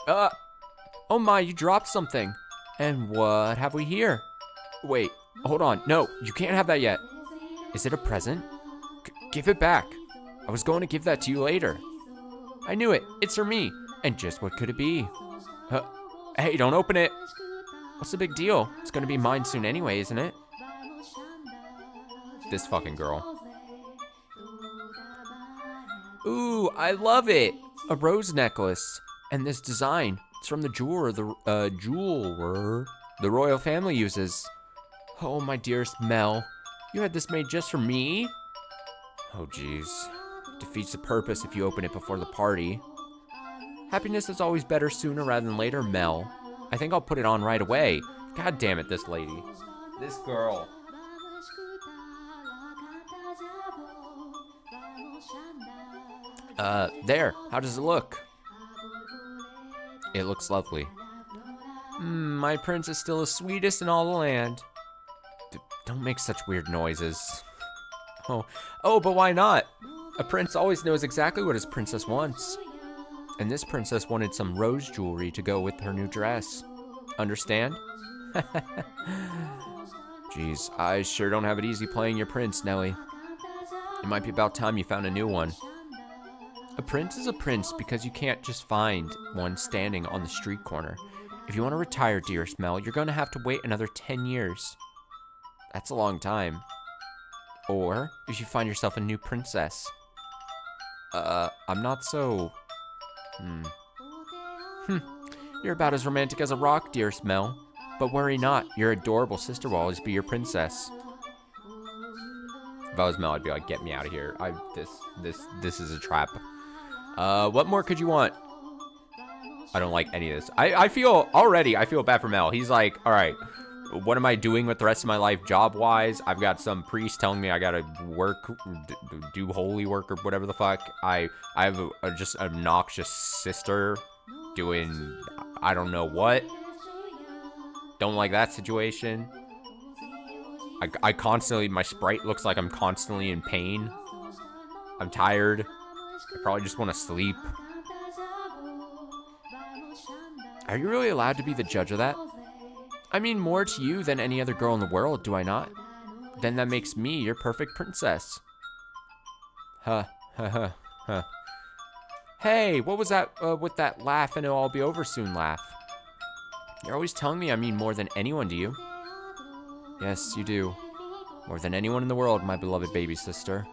S1: Oh my, you dropped something. And what have we here? Wait, hold on. No, you can't have that yet. Is it a present? Give it back. I was going to give that to you later. I knew it. It's for me. And just what could it be? Hey, don't open it. What's the big deal? It's going to be mine soon anyway, isn't it? This fucking girl. Ooh, I love it. A rose necklace. And this design. It's from the jeweler the royal family uses. Oh, my dearest Mel. You had this made just for me? Oh, jeez. Defeats the purpose if you open it before the party. Happiness is always better sooner rather than later, Mel. I think I'll put it on right away. God damn it, this lady. This girl. There. How does it look? It looks lovely. My prince is still the sweetest in all the land. Don't make such weird noises. Oh, but why not? A prince always knows exactly what his princess wants. And this princess wanted some rose jewelry to go with her new dress. Understand? Jeez, I sure don't have it easy playing your prince, Nelly. It might be about time you found a new one. A prince is a prince because you can't just find one standing on the street corner. If you want to retire, dearest Mel, you're going to have to wait another 10 years. That's a long time. Or if you find yourself a new princess. I'm not so... You're about as romantic as a rock, dearest Mel. But worry not, your adorable sister will always be your princess. If I was Mel, I'd be like, get me out of here. This is a trap. What more could you want? I don't like any of this. I feel bad for Mel. He's like, all right, what am I doing with the rest of my life job-wise? I've got some priest telling me I gotta work, do holy work or whatever the fuck. I have a just obnoxious sister doing I don't know what. Don't like that situation. I constantly, my sprite looks like I'm constantly in pain. I'm tired. I probably just want to sleep. Are you really allowed to be the judge of that? I mean more to you than any other girl in the world, do I not? Then that makes me your perfect princess. Huh, huh, huh, huh. Hey, what was that with that laugh and it'll all be over soon laugh? You're always telling me I mean more than anyone, do you? Yes, you do. More than anyone in the world, my beloved baby sister.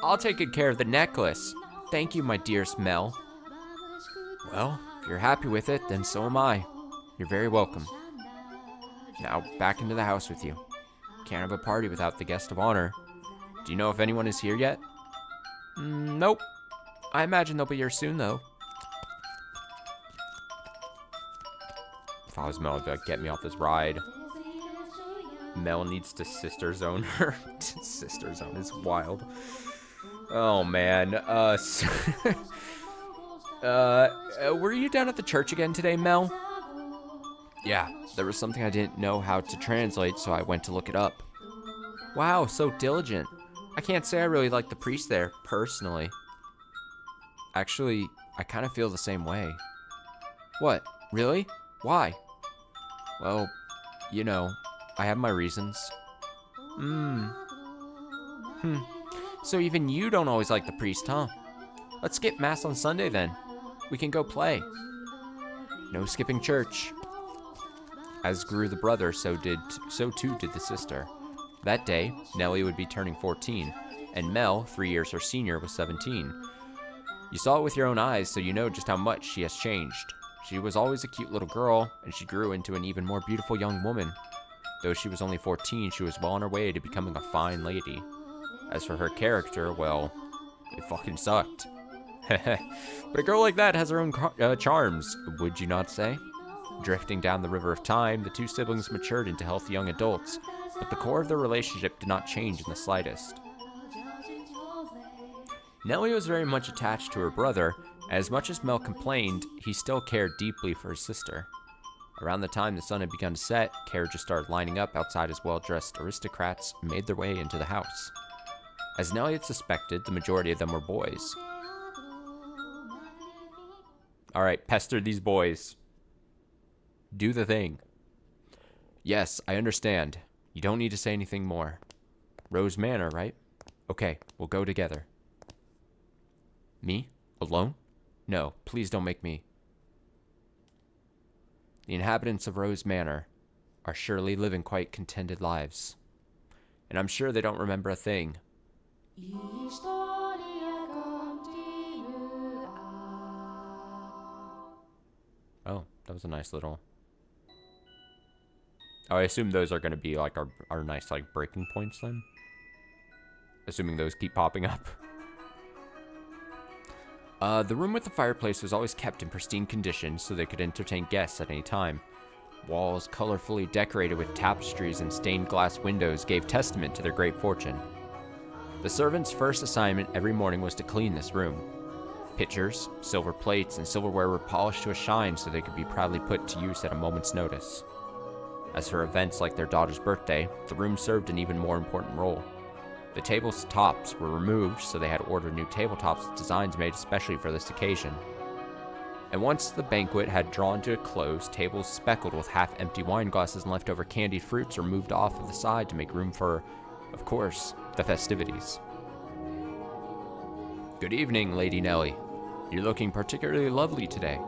S1: I'll take good care of the necklace. Thank you, my dearest Mel. Well, if you're happy with it, then so am I. You're very welcome. Now, back into the house with you. Can't have a party without the guest of honor. Do you know if anyone is here yet? Nope. I imagine they'll be here soon, though. If I was Mel, I'd be like, get me off this ride. Mel needs to sister zone her. Sister zone is wild. Oh, man. Were you down at the church again today, Mel? Yeah, there was something I didn't know how to translate, so I went to look it up. Wow, so diligent. I can't say I really like the priest there, personally. Actually, I kind of feel the same way. What? Really? Why? Well, you know, I have my reasons. So even you don't always like the priest, huh? Let's skip Mass on Sunday then. We can go play. No skipping church. As grew the brother, so too did the sister. That day, Nellie would be turning 14, and Mel, 3 years her senior, was 17. You saw it with your own eyes, so you know just how much she has changed. She was always a cute little girl, and she grew into an even more beautiful young woman. Though she was only 14, she was well on her way to becoming a fine lady. As for her character, well, it fucking sucked. But a girl like that has her own charms, would you not say? Drifting down the river of time, the two siblings matured into healthy young adults, but the core of their relationship did not change in the slightest. Nellie was very much attached to her brother. As much as Mel complained, he still cared deeply for his sister. Around the time the sun had begun to set, carriages started lining up outside as well-dressed aristocrats made their way into the house. As Nellie had suspected, the majority of them were boys. Alright, pester these boys. Do the thing. Yes, I understand. You don't need to say anything more. Rose Manor, right? Okay, we'll go together. Me? Alone? No, please don't make me. The inhabitants of Rose Manor are surely living quite contented lives. And I'm sure they don't remember a thing. Oh, that was a nice little... Oh, I assume those are going to be like our nice like breaking points then. Assuming those keep popping up. The room with the fireplace was always kept in pristine condition so they could entertain guests at any time. Walls colorfully decorated with tapestries and stained glass windows gave testament to their great fortune. The servants' first assignment every morning was to clean this room. Pitchers, silver plates, and silverware were polished to a shine so they could be proudly put to use at a moment's notice. As for events like their daughter's birthday, the room served an even more important role. The table's tops were removed, so they had ordered new tabletops with designs made especially for this occasion. And once the banquet had drawn to a close, tables speckled with half-empty wine glasses and leftover candied fruits were moved off to the side to make room for, of course, the festivities. Good evening, Lady Nellie. You're looking particularly lovely today.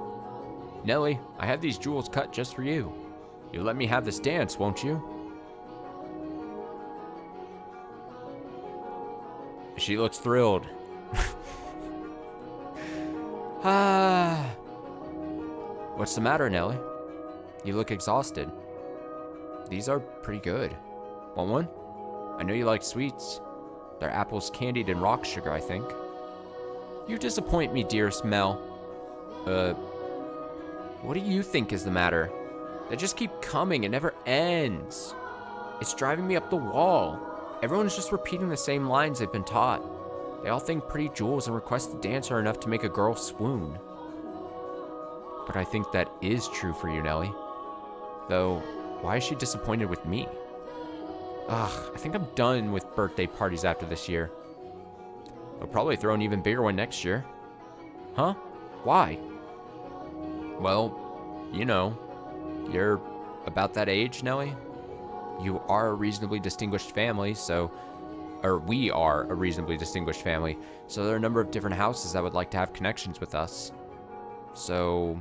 S1: Nellie, I have these jewels cut just for you. You'll let me have this dance, won't you? She looks thrilled. What's the matter, Nellie? You look exhausted. These are pretty good. Want one? I know you like sweets. They're apples candied in rock sugar, I think. You disappoint me, dearest Mel. What do you think is the matter? They just keep coming, it never ends. It's driving me up the wall. Everyone's just repeating the same lines they've been taught. They all think pretty jewels and request to dance are enough to make a girl swoon. But I think that is true for you, Nellie. Though, why is she disappointed with me? Ugh, I think I'm done with birthday parties after this year. They'll probably throw an even bigger one next year. Huh? Why? Well, you know, you're about that age, Nelly. You are a reasonably distinguished family, so... Or we are a reasonably distinguished family, so there are a number of different houses that would like to have connections with us. So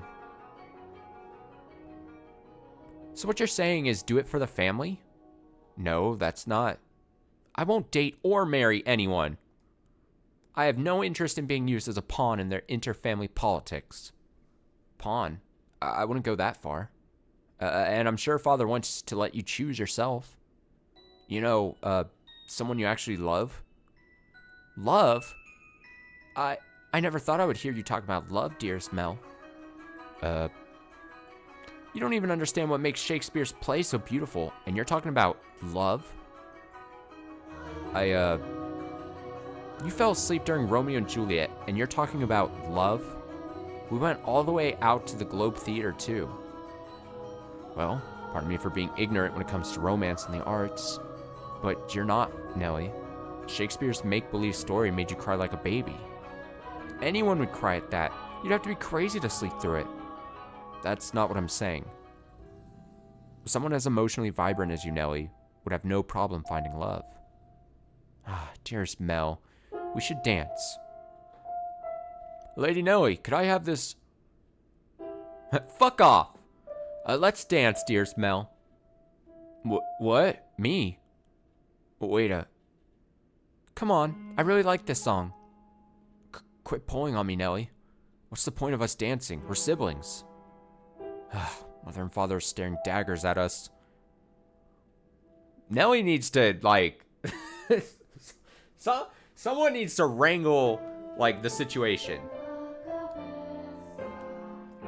S1: what you're saying is do it for the family? No, that's not. I won't date or marry anyone. I have no interest in being used as a pawn in their inter-family politics. Pawn? I wouldn't go that far. And I'm sure Father wants to let you choose yourself. You know, someone you actually love. Love? I never thought I would hear you talk about love, dearest Mel. You don't even understand what makes Shakespeare's play so beautiful, and you're talking about love? You fell asleep during Romeo and Juliet, and you're talking about love? We went all the way out to the Globe Theater, too. Well, pardon me for being ignorant when it comes to romance and the arts, but you're not, Nellie. Shakespeare's make-believe story made you cry like a baby. Anyone would cry at that. You'd have to be crazy to sleep through it. That's not what I'm saying. Someone as emotionally vibrant as you, Nellie, would have no problem finding love. Ah, dearest Mel, we should dance. Lady Nellie, could I have this? Fuck off! Let's dance, dearest Mel. What? Me? Wait Come on, I really like this song. Quit pulling on me, Nellie. What's the point of us dancing? We're siblings. Mother and father are staring daggers at us. Nellie needs to, like... someone needs to wrangle, like, the situation.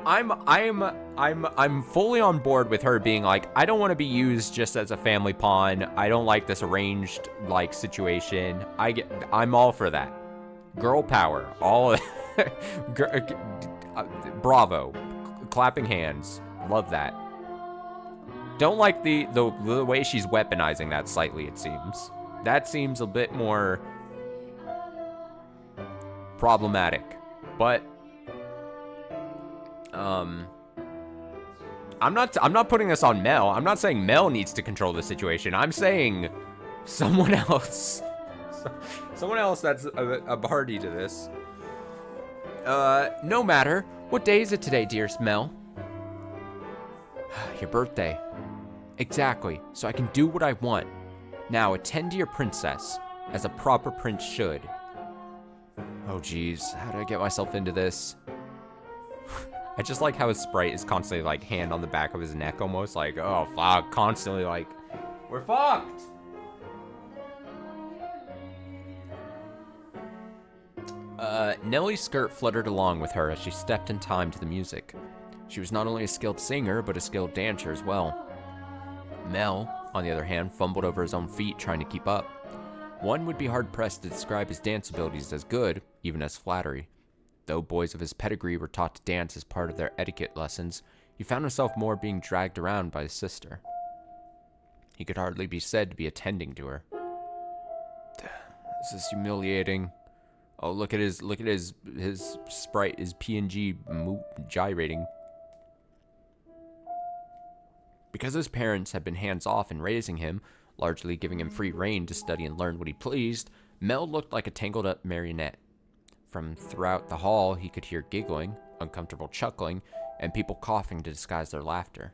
S1: I'm fully on board with her being like, I don't want to be used just as a family pawn. I don't like this arranged, like, situation. I'm all for that. Girl power. All... Bravo. Clapping hands. Love that. Don't like the way she's weaponizing that slightly, it seems. That seems a bit more problematic. But I'm not putting this on Mel. I'm not saying Mel needs to control the situation. I'm saying someone else. Someone else that's a party to this. No matter. What day is it today, dearest Mel? Your birthday. Exactly, so I can do what I want. Now attend to your princess, as a proper prince should. Oh geez, how did I get myself into this? I just like how his sprite is constantly like hand on the back of his neck almost, like, oh fuck, constantly like, we're fucked! Nellie's skirt fluttered along with her as she stepped in time to the music. She was not only a skilled singer, but a skilled dancer as well. Mel, on the other hand, fumbled over his own feet trying to keep up. One would be hard-pressed to describe his dance abilities as good, even as flattery. Though boys of his pedigree were taught to dance as part of their etiquette lessons, he found himself more being dragged around by his sister. He could hardly be said to be attending to her. This is humiliating. Oh, look at his sprite, his PNG gyrating. Because his parents had been hands-off in raising him, largely giving him free rein to study and learn what he pleased, Mel looked like a tangled-up marionette. From throughout the hall, he could hear giggling, uncomfortable chuckling, and people coughing to disguise their laughter.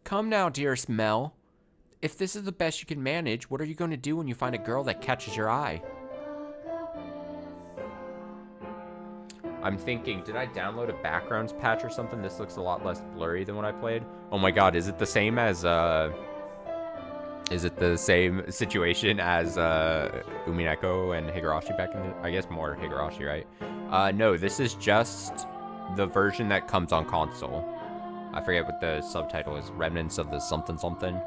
S1: Come now, dearest Mel. If this is the best you can manage, what are you going to do when you find a girl that catches your eye? I'm thinking, did I download a backgrounds patch or something? This looks a lot less blurry than what I played. Oh my god, is it the same as, is it the same situation as, Umineko and Higurashi back in the, I guess more Higurashi, right? No, this is just the version that comes on console. I forget what the subtitle is, Remnants of the something something.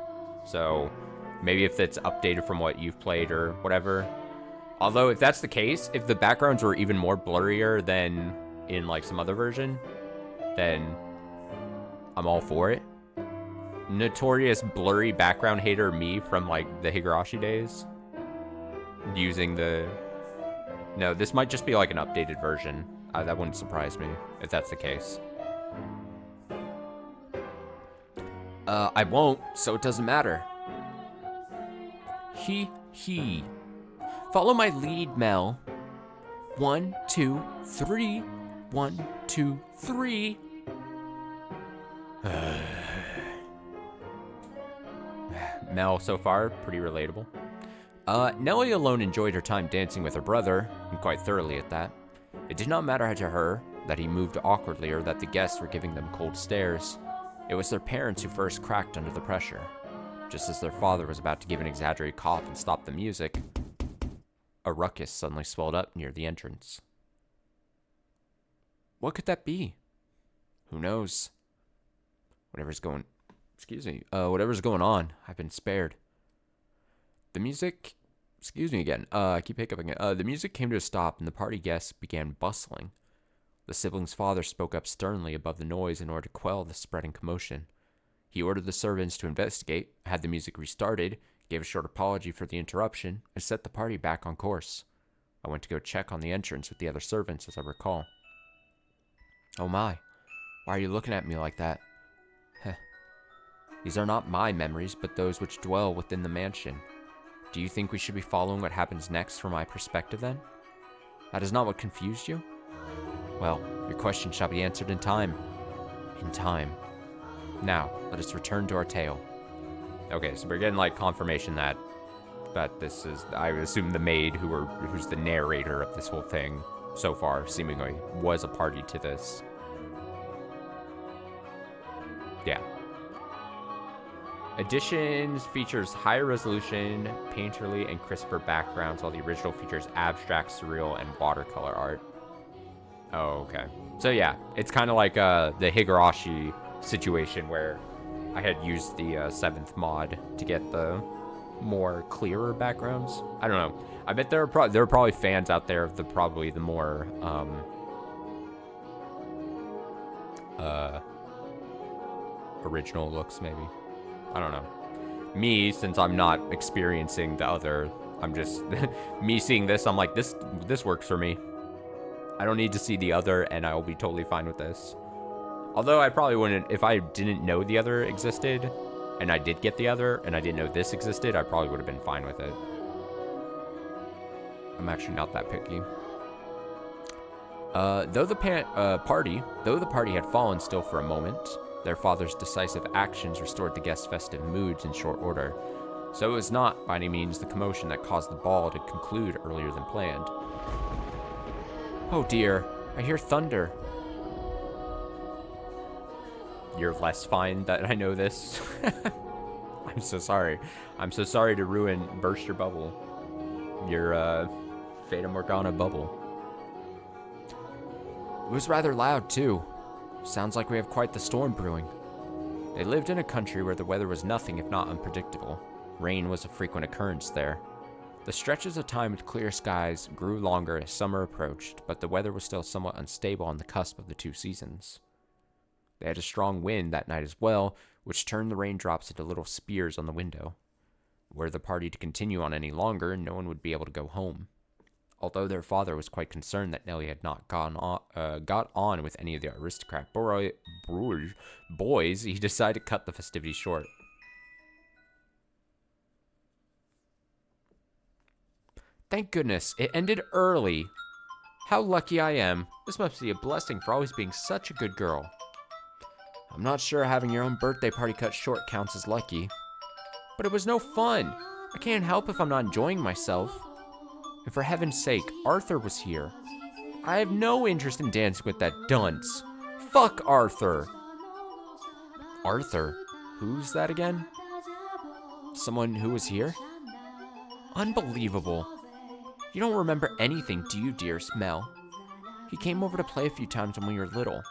S1: So, maybe if it's updated from what you've played or whatever. Although, if that's the case, if the backgrounds were even more blurrier than in, like, some other version, then I'm all for it. notorious blurry background hater me from like the Higurashi days. Using the... No, this might just be like an updated version. That wouldn't surprise me if that's the case. I won't, so it doesn't matter. He. Follow my lead, Mel. 1, 2, 3. 1, 2, 3. Mel, so far, pretty relatable. Nellie alone enjoyed her time dancing with her brother, and quite thoroughly at that. It did not matter to her that he moved awkwardly or that the guests were giving them cold stares. It was their parents who first cracked under the pressure. Just as their father was about to give an exaggerated cough and stop the music, a ruckus suddenly swelled up near the entrance. What could that be? Who knows? Whatever's going on, I've been spared. The music... Excuse me again. I keep hiccuping it. The music came to a stop and the party guests began bustling. The sibling's father spoke up sternly above the noise in order to quell the spreading commotion. He ordered the servants to investigate, had the music restarted, gave a short apology for the interruption, and set the party back on course. I went to go check on the entrance with the other servants, as I recall. Oh my, why are you looking at me like that? Heh. These are not my memories, but those which dwell within the mansion. Do you think we should be following what happens next from my perspective then? That is not what confused you? Well, your question shall be answered in time. In time. Now, let us return to our tale. Okay, so we're getting like confirmation that this is, I assume, the maid who's the narrator of this whole thing so far, seemingly was a party to this. Yeah. Editions features higher resolution, painterly, and crisper backgrounds, while the original features abstract, surreal, and watercolor art. Oh, okay. So yeah, it's kind of like the Higurashi situation where I had used the 7th mod to get the more clearer backgrounds. I don't know. I bet there are probably fans out there of the more original looks, maybe. I don't know. Me, since I'm not experiencing the other, I'm just me seeing this, I'm like, this works for me. I don't need to see the other, and I will be totally fine with this. Although I probably wouldn't, if I didn't know the other existed, and I did get the other, and I didn't know this existed, I probably would have been fine with it. I'm actually not that picky. Though the party had fallen still for a moment, their father's decisive actions restored the guests' festive moods in short order. So it was not, by any means, the commotion that caused the ball to conclude earlier than planned. Oh dear, I hear thunder. You're less fine that I know this. I'm so sorry. I'm so sorry to burst your bubble. Your, Fata Morgana bubble. It was rather loud, too. Sounds like we have quite the storm brewing. They lived in a country where the weather was nothing if not unpredictable. Rain was a frequent occurrence there. The stretches of time with clear skies grew longer as summer approached, but the weather was still somewhat unstable on the cusp of the two seasons. They had a strong wind that night as well, which turned the raindrops into little spears on the window. Were the party to continue on any longer, no one would be able to go home. Although their father was quite concerned that Nellie had not got on with any of the aristocrat boys, he decided to cut the festivities short. Thank goodness, it ended early. How lucky I am. This must be a blessing for always being such a good girl. I'm not sure having your own birthday party cut short counts as lucky. But it was no fun. I can't help if I'm not enjoying myself. And for heaven's sake, Arthur was here. I have no interest in dancing with that dunce. Fuck Arthur. Arthur? Who's that again? Someone who was here? Unbelievable. You don't remember anything, do you, dearest Mel? He came over to play a few times when we were little.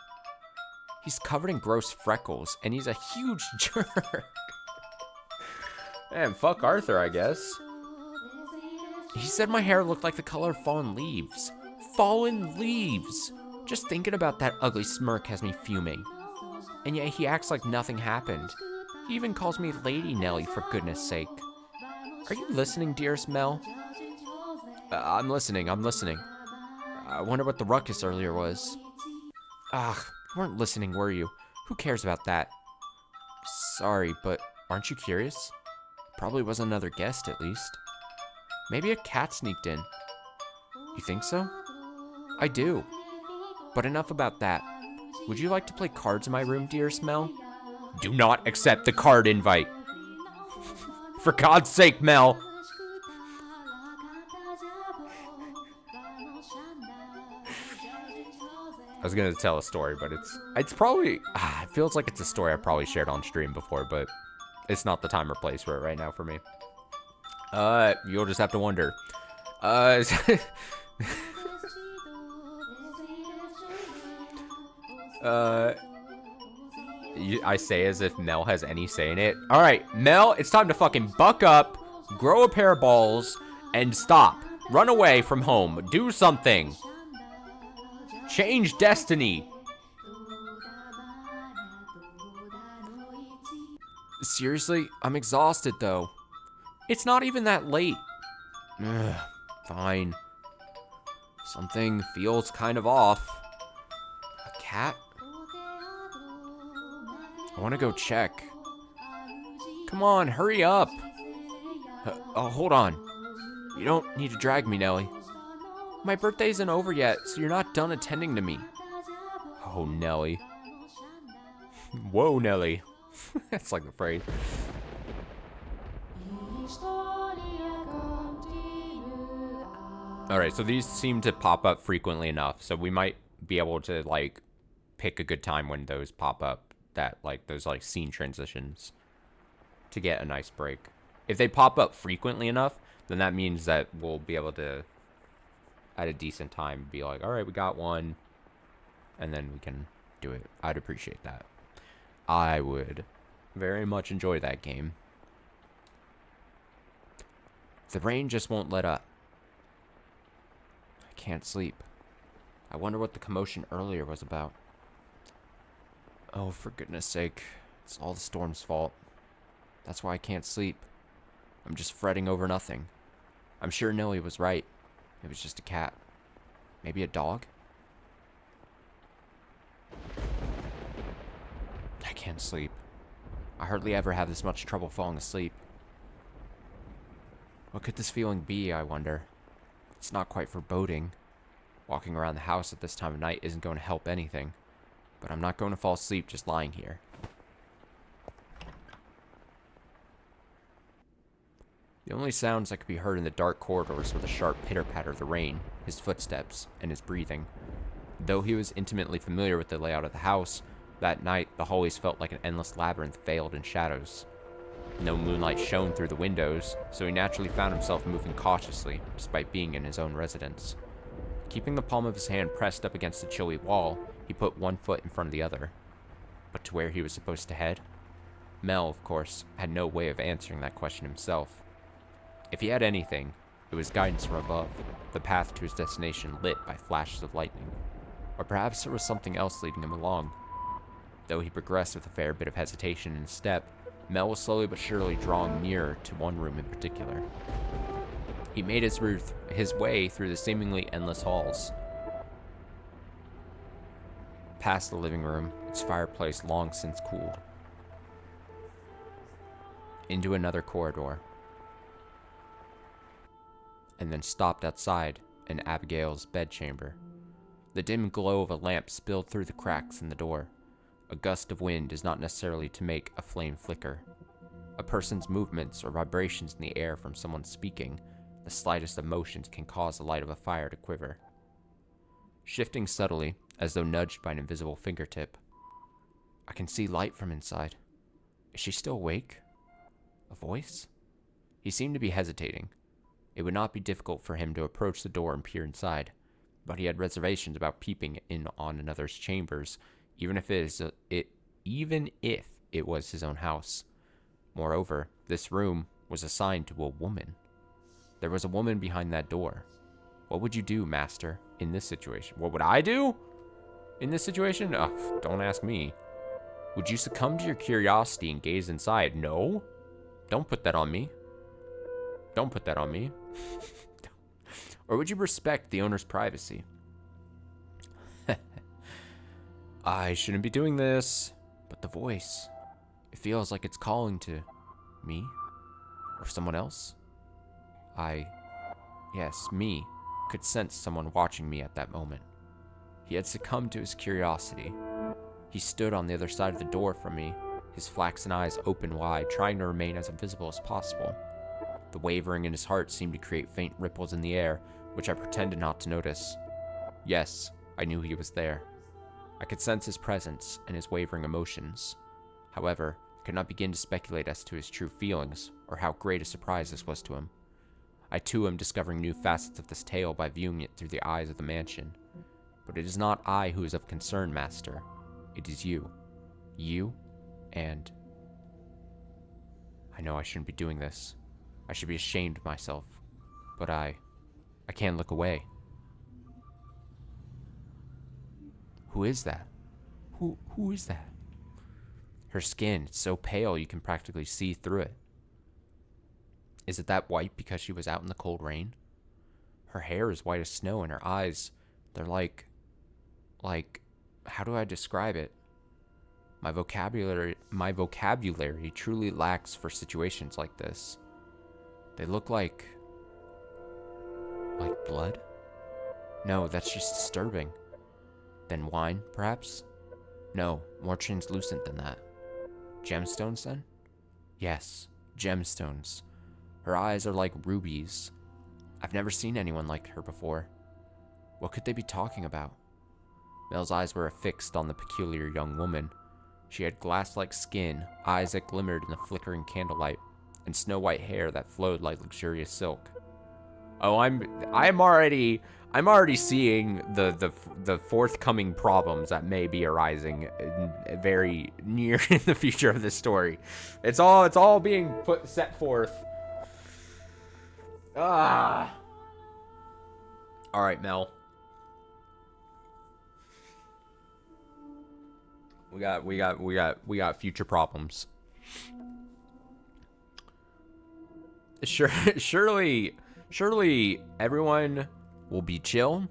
S1: He's covered in gross freckles, and he's a huge jerk. Man, fuck Arthur, I guess. He said my hair looked like the color of fallen leaves. Fallen leaves! Just thinking about that ugly smirk has me fuming. And yet he acts like nothing happened. He even calls me Lady Nelly, for goodness sake. Are you listening, dearest Mel? I'm listening. I wonder what the ruckus earlier was. You weren't listening, were you? Who cares about that? Sorry, but aren't you curious? Probably was another guest, at least. Maybe a cat sneaked in. You think so? I do. But enough about that. Would you like to play cards in my room, dearest Mel? Do not accept the card invite. For God's sake, Mel. I was gonna tell a story, but it's probably, it feels like it's a story I probably shared on stream before, but it's not the time or place for it right now for me. You'll just have to wonder. I say as if Mel has any say in it. All right, Mel, it's time to fucking buck up, grow a pair of balls, and stop. Run away from home. Do something. Change destiny. Seriously, I'm exhausted though. It's not even that late. Ugh, fine. Something feels kind of off. A cat? I want to go check. Come on, hurry up. Hold on. You don't need to drag me, Nelly. My birthday isn't over yet, so you're not done attending to me. Oh, Nelly. Whoa, Nelly. That's like the phrase. Alright, so these seem to pop up frequently enough, so we might be able to, like, pick a good time when those pop up, that, like, those, like, scene transitions, to get a nice break. If they pop up frequently enough, then that means that we'll be able to, at a decent time, be like, alright, we got one, and then we can do it. I'd appreciate that. I would very much enjoy that game. The rain just won't let up. I can't sleep. I wonder what the commotion earlier was about. Oh, for goodness sake. It's all the storm's fault. That's why I can't sleep. I'm just fretting over nothing. I'm sure Nelly was right. It was just a cat. Maybe a dog? I can't sleep. I hardly ever have this much trouble falling asleep. What could this feeling be, I wonder? It's not quite foreboding. Walking around the house at this time of night isn't going to help anything. But I'm not going to fall asleep just lying here. The only sounds that could be heard in the dark corridors were the sharp pitter-patter of the rain, his footsteps, and his breathing. Though he was intimately familiar with the layout of the house, that night the hallways felt like an endless labyrinth veiled in shadows. No moonlight shone through the windows, so he naturally found himself moving cautiously, despite being in his own residence. Keeping the palm of his hand pressed up against the chilly wall, he put one foot in front of the other. But to where he was supposed to head? Mel, of course, had no way of answering that question himself. If he had anything, it was guidance from above, the path to his destination lit by flashes of lightning. Or perhaps there was something else leading him along. Though he progressed with a fair bit of hesitation in his step, Mel was slowly but surely drawing nearer to one room in particular. He made his way through the seemingly endless halls. Past the living room, its fireplace long since cooled. Into another corridor. And then stopped outside in Abigail's bedchamber. The dim glow of a lamp spilled through the cracks in the door. A gust of wind is not necessarily to make a flame flicker. A person's movements or vibrations in the air from someone speaking, the slightest of motions can cause the light of a fire to quiver. Shifting subtly, as though nudged by an invisible fingertip. I can see light from inside. Is she still awake? A voice? He seemed to be hesitating. It would not be difficult for him to approach the door and peer inside, but he had reservations about peeping in on another's chambers, even if it was his own house. Moreover, this room was assigned to a woman. There was a woman behind that door. What would you do, master, in this situation? What would I do in this situation? Ugh, don't ask me. Would you succumb to your curiosity and gaze inside? No. Don't put that on me. Don't put that on me. Or would you respect the owner's privacy? I shouldn't be doing this. But the voice, it feels like it's calling to me or someone else. Yes, me, could sense someone watching me at that moment. He had succumbed to his curiosity. He stood on the other side of the door from me, his flaxen eyes open wide, trying to remain as invisible as possible. The wavering in his heart seemed to create faint ripples in the air, which I pretended not to notice. Yes, I knew he was there. I could sense his presence and his wavering emotions. However, I could not begin to speculate as to his true feelings, or how great a surprise this was to him. I too am discovering new facets of this tale by viewing it through the eyes of the mansion. But it is not I who is of concern, Master. It is you. You, and... I know I shouldn't be doing this. I should be ashamed of myself. But I can't look away. Who is that? Who is that? Her skin, it's so pale you can practically see through it. Is it that white because she was out in the cold rain? Her hair is white as snow and her eyes, they're like, how do I describe it? My vocabulary truly lacks for situations like this. They look like blood? No, that's just disturbing. Then wine, perhaps? No, more translucent than that. Gemstones, then? Yes, gemstones. Her eyes are like rubies. I've never seen anyone like her before. What could they be talking about? Mel's eyes were affixed on the peculiar young woman. She had glass-like skin, eyes that glimmered in the flickering candlelight, and snow-white hair that flowed like luxurious silk. Oh, I'm already seeing the forthcoming problems that may be arising very near in the future of this story. It's all being set forth. All right, Mel. We got future problems. Surely everyone will be chill.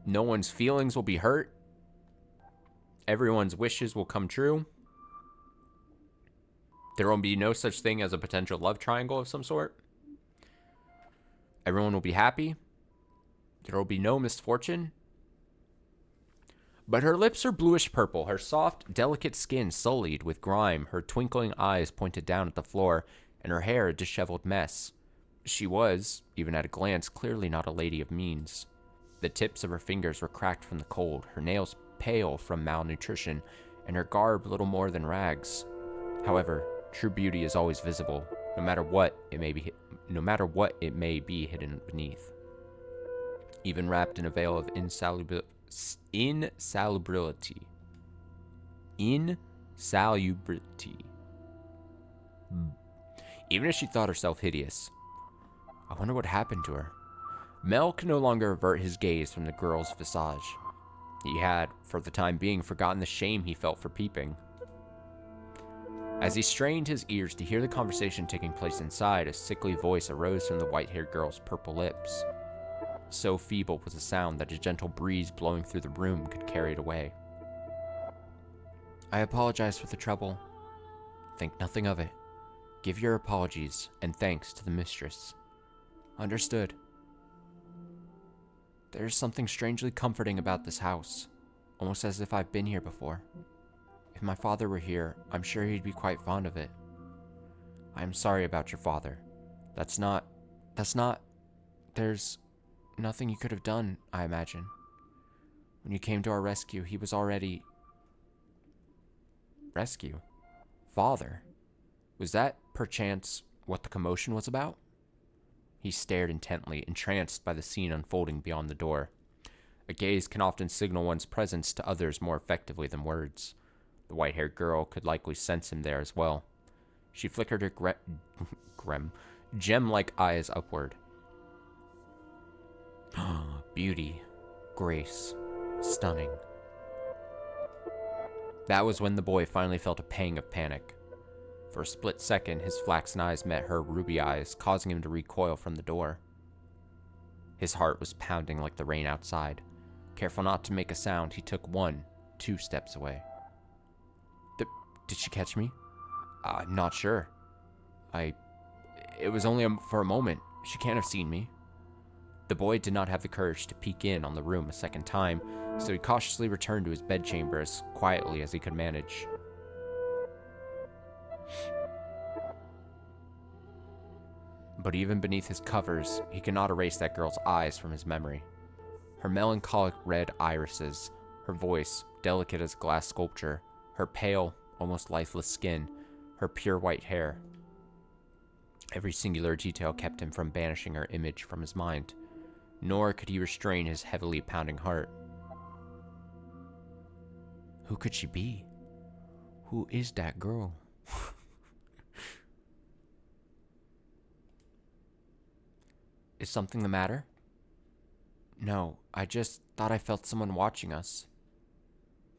S1: No one's feelings will be hurt. Everyone's wishes will come true. There will be no such thing as a potential love triangle of some sort. Everyone will be happy. There will be no misfortune. But her lips are bluish purple, her soft, delicate skin sullied with grime, her twinkling eyes pointed down at the floor, and her hair a disheveled mess. She was, even at a glance, clearly not a lady of means. The tips of her fingers were cracked from the cold, her nails pale from malnutrition, and her garb little more than rags. However, true beauty is always visible, no matter what it may be hidden beneath. Even wrapped in a veil of insalubrity. Even if she thought herself hideous. I wonder what happened to her. Mel could no longer avert his gaze from the girl's visage. He had, for the time being, forgotten the shame he felt for peeping. As he strained his ears to hear the conversation taking place inside, a sickly voice arose from the white-haired girl's purple lips. So feeble was the sound that a gentle breeze blowing through the room could carry it away. I apologize for the trouble. Think nothing of it. Give your apologies and thanks to the mistress. Understood. There is something strangely comforting about this house, almost as if I've been here before. If my father were here, I'm sure he'd be quite fond of it. I am sorry about your father. There's nothing you could have done, I imagine. When you came to our rescue, he was already... Rescue? Father? Was that, perchance, what the commotion was about? He stared intently, entranced by the scene unfolding beyond the door. A gaze can often signal one's presence to others more effectively than words. The white-haired girl could likely sense him there as well. She flickered her gem-like eyes upward. Beauty, grace, stunning. That was when the boy finally felt a pang of panic. For a split second, his flaxen eyes met her ruby eyes, causing him to recoil from the door. His heart was pounding like the rain outside. Careful not to make a sound, he took 2 steps away. Did she catch me? I'm not sure. It was only for a moment. She can't have seen me. The boy did not have the courage to peek in on the room a second time, so he cautiously returned to his bedchamber as quietly as he could manage. But even beneath his covers, he could not erase that girl's eyes from his memory. Her melancholic red irises, her voice, delicate as glass sculpture, her pale, almost lifeless skin, her pure white hair. Every singular detail kept him from banishing her image from his mind, nor could he restrain his heavily pounding heart. Who could she be? Who is that girl? Is something the matter? No, I just thought I felt someone watching us.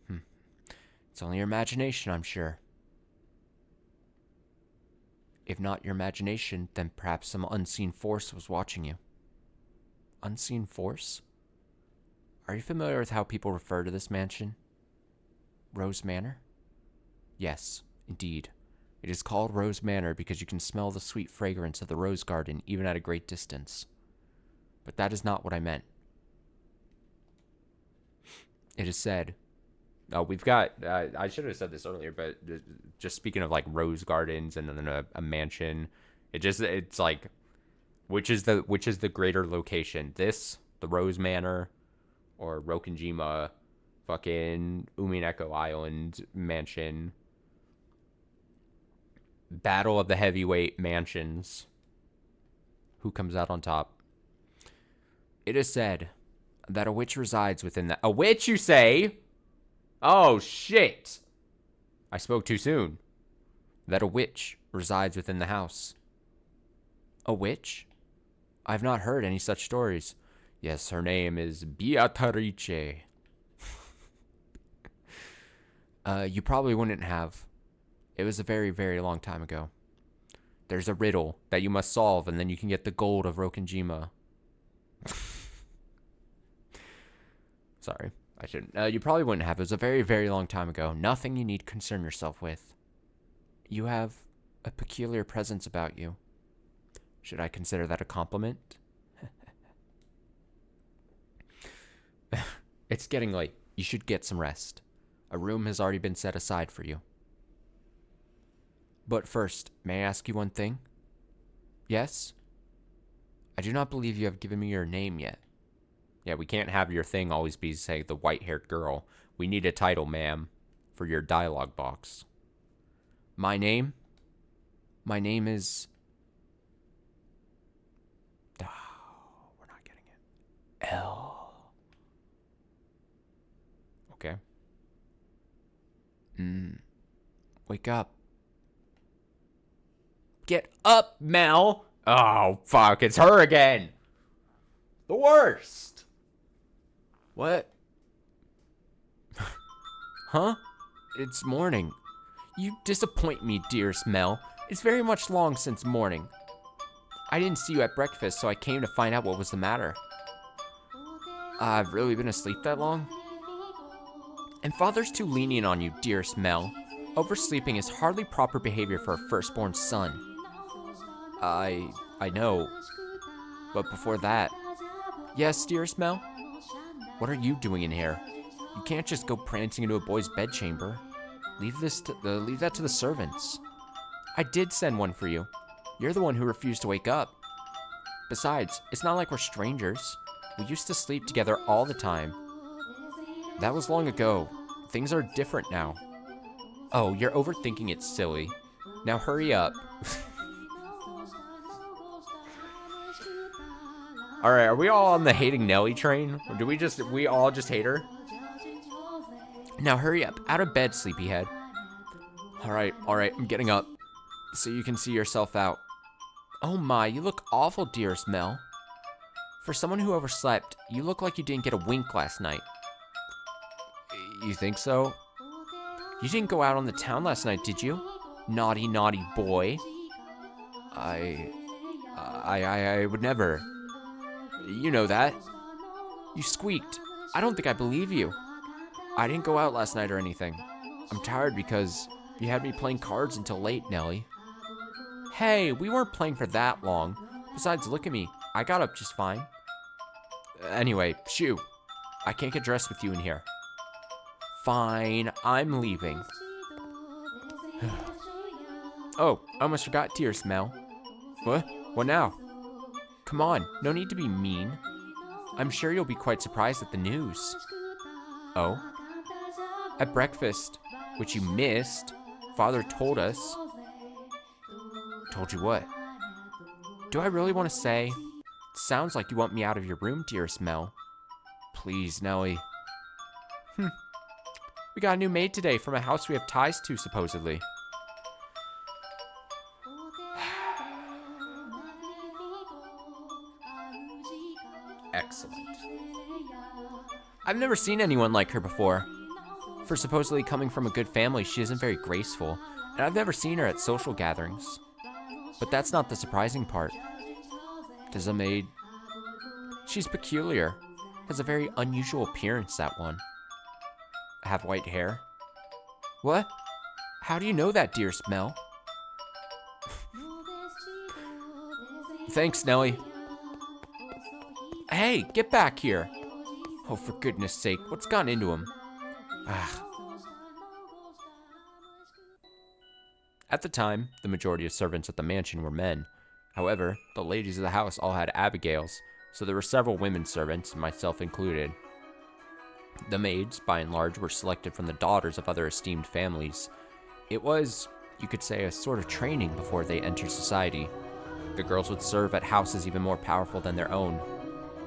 S1: It's only your imagination, I'm sure. If not your imagination, then perhaps some unseen force was watching you. Unseen force? Are you familiar with how people refer to this mansion? Rose Manor? Yes, indeed. It is called Rose Manor because you can smell the sweet fragrance of the rose garden even at a great distance. But that is not what I meant. It is said... we've got... I should have said this earlier, but just speaking of like rose gardens and then a mansion, it's like, which is the greater location? This, the Rose Manor, or Rokkenjima, fucking Umineko Island mansion? Battle of the heavyweight mansions. Who comes out on top? It is said that a witch resides within that. A witch, you say? Oh, shit. I spoke too soon. That a witch resides within the house. A witch? I've not heard any such stories. Yes, her name is Beatrice. You probably wouldn't have. It was a very, very long time ago. There's a riddle that you must solve, and then you can get the gold of Rokkenjima. Sorry, I shouldn't. You probably wouldn't have. It was a very, very long time ago. Nothing you need concern yourself with. You have a peculiar presence about you. Should I consider that a compliment? It's getting late. You should get some rest. A room has already been set aside for you. But first, may I ask you one thing? Yes? I do not believe you have given me your name yet. Yeah, we can't have your thing always be, say, the white-haired girl. We need a title, ma'am, for your dialogue box. My name? My name is... Oh, we're not getting it. L. Okay. Wake up. Get up, Mel! Oh, fuck, it's her again! The worst! What? Huh? It's morning. You disappoint me, dearest Mel. It's very much long since morning. I didn't see you at breakfast, so I came to find out what was the matter. I've really been asleep that long? And Father's too lenient on you, dearest Mel. Oversleeping is hardly proper behavior for a firstborn son. I know. But before that... Yes, dearest Mel? What are you doing in here? You can't just go prancing into a boy's bedchamber. Leave that to the servants. I did send one for you. You're the one who refused to wake up. Besides, it's not like we're strangers. We used to sleep together all the time. That was long ago. Things are different now. Oh, you're overthinking it, silly. Now hurry up. Alright, are we all on the hating Nelly train? Or do we all just hate her? Now hurry up. Out of bed, sleepyhead. Alright, I'm getting up. So you can see yourself out. Oh my, you look awful, dearest Mel. For someone who overslept, you look like you didn't get a wink last night. You think so? You didn't go out on the town last night, did you? Naughty, naughty boy. I would never. You know that. You squeaked. I don't think I believe you. I didn't go out last night or anything. I'm tired because you had me playing cards until late, Nellie. Hey, we weren't playing for that long. Besides, look at me. I got up just fine. Anyway, shoo. I can't get dressed with you in here. Fine, I'm leaving. Oh, I almost forgot Tears, Mel. What? What now? Come on, no need to be mean. I'm sure you'll be quite surprised at the news. Oh? At breakfast, which you missed, Father told us. Told you what? Do I really want to say? It sounds like you want me out of your room, dearest Mel. Please, Nellie. We got a new maid today from a house we have ties to, supposedly. Excellent. I've never seen anyone like her before. For supposedly coming from a good family, she isn't very graceful, and I've never seen her at social gatherings. But that's not the surprising part. Does a maid... She's peculiar. Has a very unusual appearance, that one. Have white hair? What? How do you know that, dearest Mel? Thanks, Nellie. Hey, get back here. Oh, for goodness sake, what's gotten into him? At the time, the majority of servants at the mansion were men. However, the ladies of the house all had Abigails, so there were several women servants, myself included. The maids, by and large, were selected from the daughters of other esteemed families. It was, you could say, a sort of training before they entered society. The girls would serve at houses even more powerful than their own,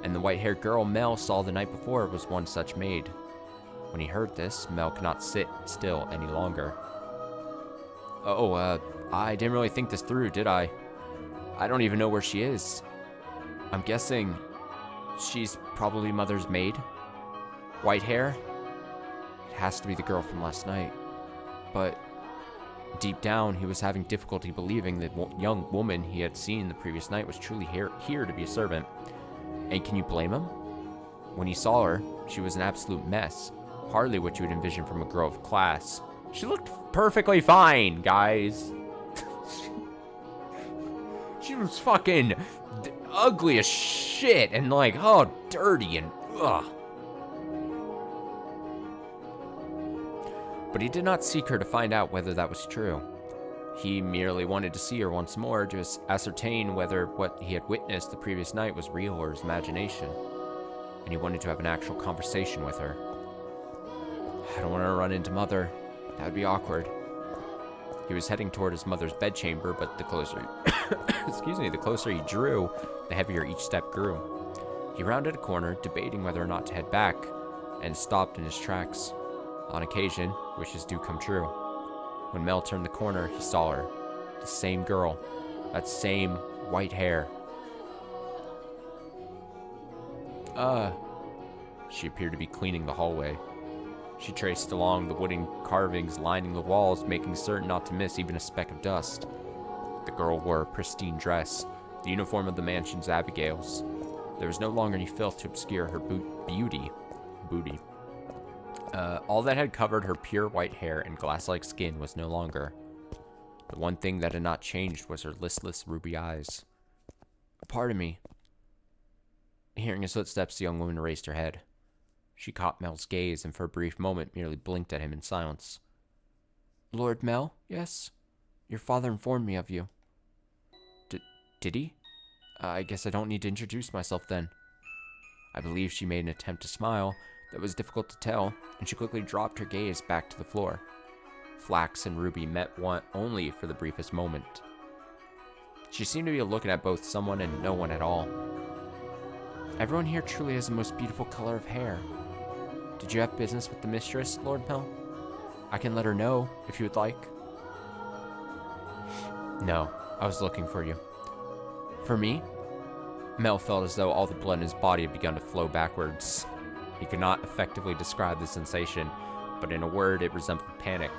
S1: and the white-haired girl Mel saw the night before was one such maid. When he heard this, Mel could not sit still any longer. I didn't really think this through, did I? I don't even know where she is. I'm guessing she's probably Mother's maid. White hair? It has to be the girl from last night. But deep down, he was having difficulty believing the young woman he had seen the previous night was truly here to be a servant. And can you blame him? When he saw her, she was an absolute mess. Hardly what you would envision from a girl of class. She looked perfectly fine, guys. She was fucking ugly as shit and like, oh, dirty and ugh. But he did not seek her to find out whether that was true. He merely wanted to see her once more, just ascertain whether what he had witnessed the previous night was real or his imagination. And he wanted to have an actual conversation with her. I don't want to run into Mother. That would be awkward. He was heading toward his mother's bedchamber, but the closer the closer he drew, the heavier each step grew. He rounded a corner, debating whether or not to head back, and stopped in his tracks. On occasion, wishes do come true. When Mel turned the corner, he saw her. The same girl. That same white hair. She appeared to be cleaning the hallway. She traced along the wooden carvings lining the walls, making certain not to miss even a speck of dust. The girl wore a pristine dress, the uniform of the mansion's Abigails. There was no longer any filth to obscure her booty. All that had covered her pure white hair and glass-like skin was no longer. The one thing that had not changed was her listless ruby eyes. Pardon me. Hearing his footsteps, the young woman raised her head. She caught Mel's gaze and for a brief moment merely blinked at him in silence. Lord Mel, yes? Your father informed me of you. Did he? I guess I don't need to introduce myself then. I believe she made an attempt to smile that was difficult to tell, and she quickly dropped her gaze back to the floor. Flax and Ruby met only for the briefest moment. She seemed to be looking at both someone and no one at all. Everyone here truly has the most beautiful color of hair. Did you have business with the mistress, Lord Mel? I can let her know, if you would like. No, I was looking for you. For me? Mel felt as though all the blood in his body had begun to flow backwards. He could not effectively describe the sensation, but in a word, it resembled panic.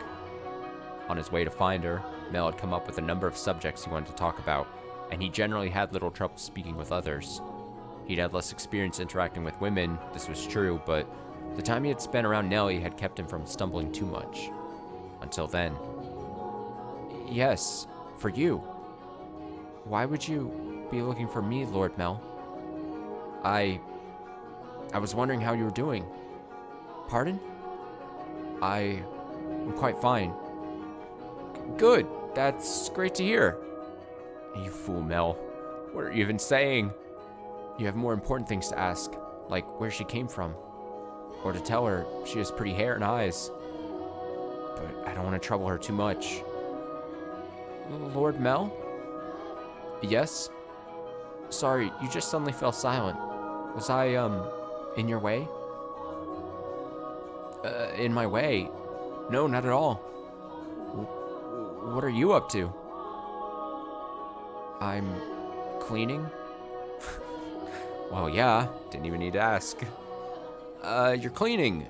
S1: On his way to find her, Mel had come up with a number of subjects he wanted to talk about, and he generally had little trouble speaking with others. He'd had less experience interacting with women, this was true, but the time he had spent around Nellie had kept him from stumbling too much. Until then. Yes, for you. Why would you be looking for me, Lord Mel? I was wondering how you were doing. Pardon? I'm quite fine. Good. That's great to hear. You fool, Mel. What are you even saying? You have more important things to ask, like where she came from. Or to tell her she has pretty hair and eyes. But I don't want to trouble her too much. Lord Mel? Yes? Sorry, you just suddenly fell silent. Was I, in your way? In my way? No, not at all. What are you up to? I'm cleaning? Well, yeah, didn't even need to ask. You're cleaning.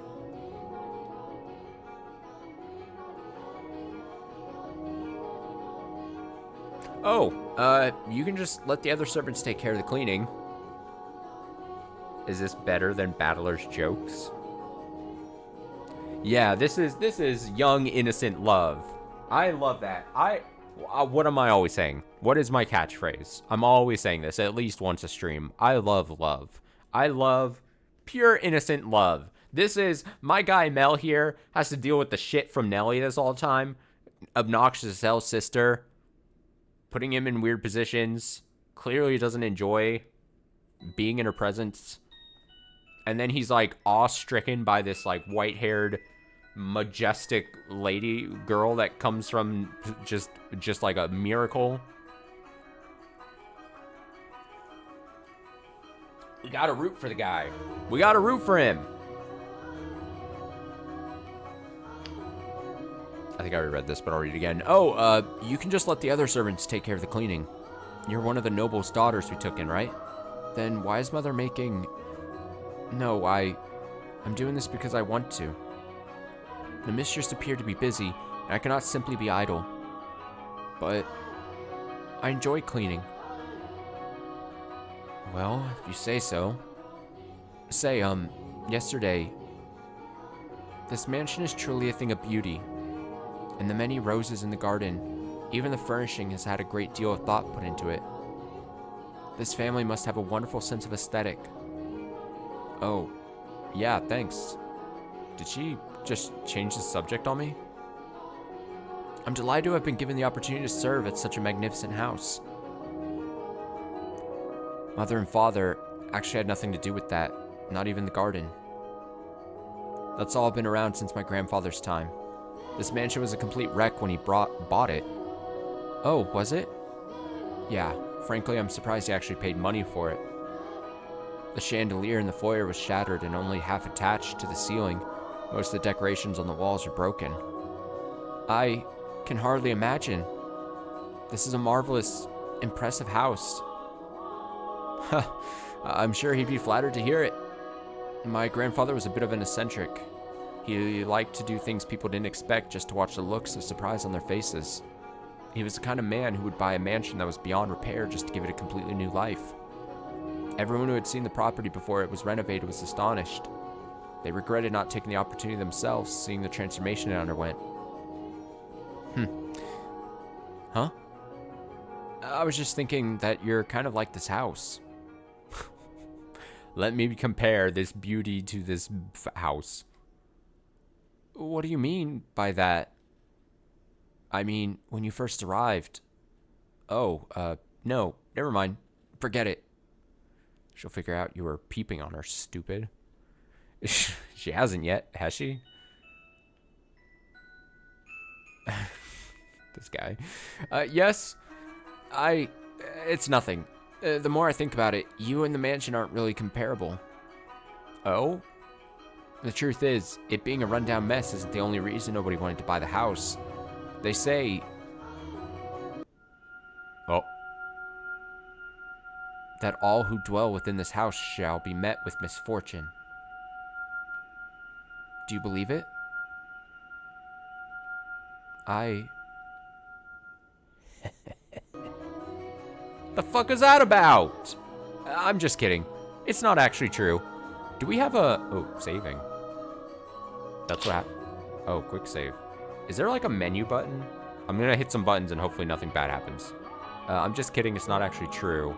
S1: Oh, you can just let the other servants take care of the cleaning. Is this better than Battler's jokes? Yeah, this is young, innocent love. I love that. What am I always saying? What is my catchphrase? I'm always saying this at least once a stream. I love love. I love pure, innocent love. This is, my guy Mel here has to deal with the shit from Nellie this all the time. Obnoxious as hell sister. Putting him in weird positions. Clearly doesn't enjoy being in her presence. And then he's like awe-stricken by this like white-haired, majestic lady girl that comes from just like a miracle. We gotta root for the guy. We gotta root for him. I think I already read this, but I'll read it again. Oh, you can just let the other servants take care of the cleaning. You're one of the noble's daughters we took in, right? Then why is Mother making... No, I'm doing this because I want to. The mistress appeared to be busy, and I cannot simply be idle. But I enjoy cleaning. Well, if you say so. Say, yesterday, this mansion is truly a thing of beauty. And the many roses in the garden, even the furnishing has had a great deal of thought put into it. This family must have a wonderful sense of aesthetic. Oh, yeah, thanks. Did she just change the subject on me? I'm delighted to have been given the opportunity to serve at such a magnificent house. Mother and father actually had nothing to do with that, not even the garden. That's all been around since my grandfather's time. This mansion was a complete wreck when he bought it. Oh, was it? Yeah, frankly, I'm surprised he actually paid money for it. The chandelier in the foyer was shattered and only half attached to the ceiling. Most of the decorations on the walls are broken. I can hardly imagine. This is a marvelous, impressive house. I'm sure he'd be flattered to hear it. My grandfather was a bit of an eccentric. He liked to do things people didn't expect just to watch the looks of surprise on their faces. He was the kind of man who would buy a mansion that was beyond repair just to give it a completely new life. Everyone who had seen the property before it was renovated was astonished. They regretted not taking the opportunity themselves, seeing the transformation it underwent. Huh? I was just thinking that you're kind of like this house. Let me compare this beauty to this house. What do you mean by that? I mean, when you first arrived. Oh, no, never mind. Forget it. She'll figure out you were peeping on her, stupid. She hasn't yet, has she? This guy. Yes, it's nothing. The more I think about it, you and the mansion aren't really comparable. Oh? The truth is, it being a rundown mess isn't the only reason nobody wanted to buy the house. They say... Oh. That all who dwell within this house shall be met with misfortune. Do you believe it? I... The fuck is that about? I'm just kidding. It's not actually true. Do we have a... Oh, saving. That's what happened. Oh, quick save. Is there like a menu button? I'm gonna hit some buttons and hopefully nothing bad happens. I'm just kidding. It's not actually true.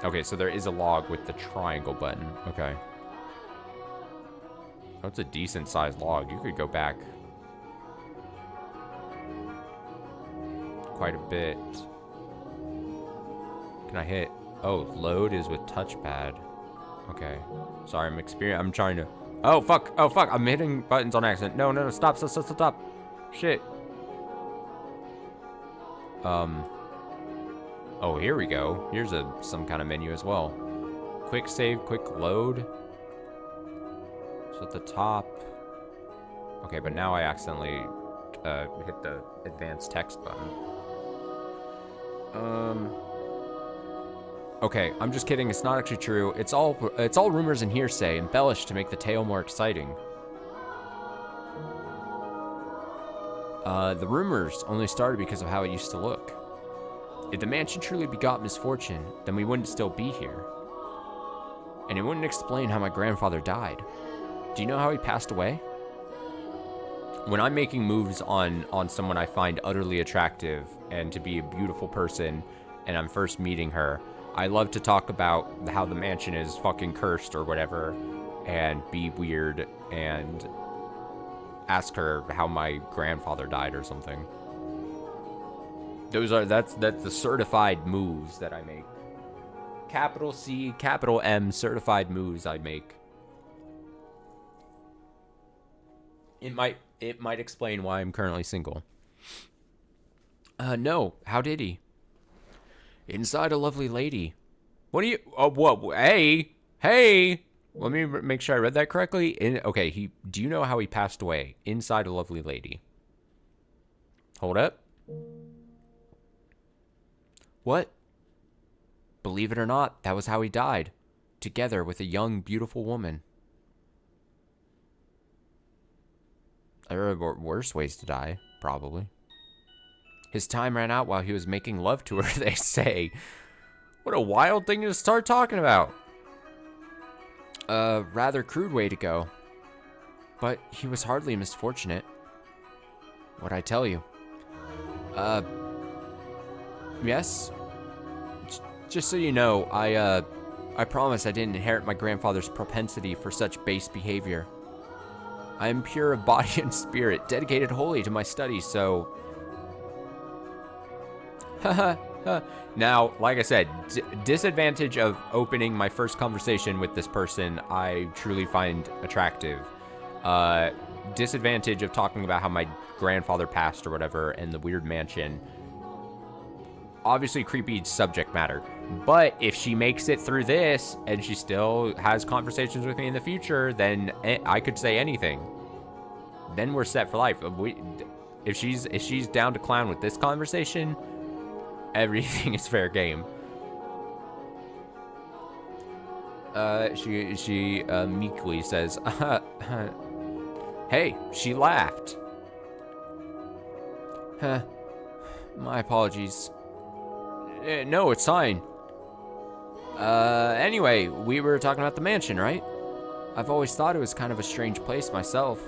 S1: Okay, so there is a log with the triangle button. Okay. Oh, it's a decent sized log. You could go back quite a bit. Can I hit? Oh, load is with touchpad. Okay. Sorry, I'm trying to... Oh, fuck. Oh, fuck. I'm hitting buttons on accident. No, no, no. Stop, stop, stop, stop, stop. Shit. Oh, here we go. Here's some kind of menu as well. Quick save, quick load. So at the top. Okay, but now I accidentally hit the advanced text button. Okay, I'm just kidding. It's not actually true. It's all rumors and hearsay, embellished to make the tale more exciting. The rumors only started because of how it used to look. If the mansion truly begot misfortune, then we wouldn't still be here. And it wouldn't explain how my grandfather died. Do you know how he passed away? When I'm making moves on someone I find utterly attractive and to be a beautiful person, and I'm first meeting her, I love to talk about how the mansion is fucking cursed or whatever, and be weird and ask her how my grandfather died or something. That's the certified moves that I make. Capital C, capital M, certified moves I make. It might explain why I'm currently single. No. How did he? Inside a lovely lady. What do you... Oh, what? Hey! Let me make sure I read that correctly. Okay, do you know how he passed away? Inside a lovely lady. Hold up. What? Believe it or not, that was how he died. Together with a young, beautiful woman. There are worse ways to die, probably. His time ran out while he was making love to her, they say. What a wild thing to start talking about. A rather crude way to go. But he was hardly misfortunate. What'd I tell you? Yes? Just so you know, I promise I didn't inherit my grandfather's propensity for such base behavior. I am pure of body and spirit, dedicated wholly to my studies, so... Now, like I said, disadvantage of opening my first conversation with this person I truly find attractive. Disadvantage of talking about how my grandfather passed or whatever and the weird mansion. Obviously creepy subject matter. But if she makes it through this and she still has conversations with me in the future, then I could say anything. Then we're set for life. If she's down to clown with this conversation, everything is fair game. She meekly says, hey, she laughed. My apologies. No, it's fine. Anyway, we were talking about the mansion, right? I've always thought it was kind of a strange place myself.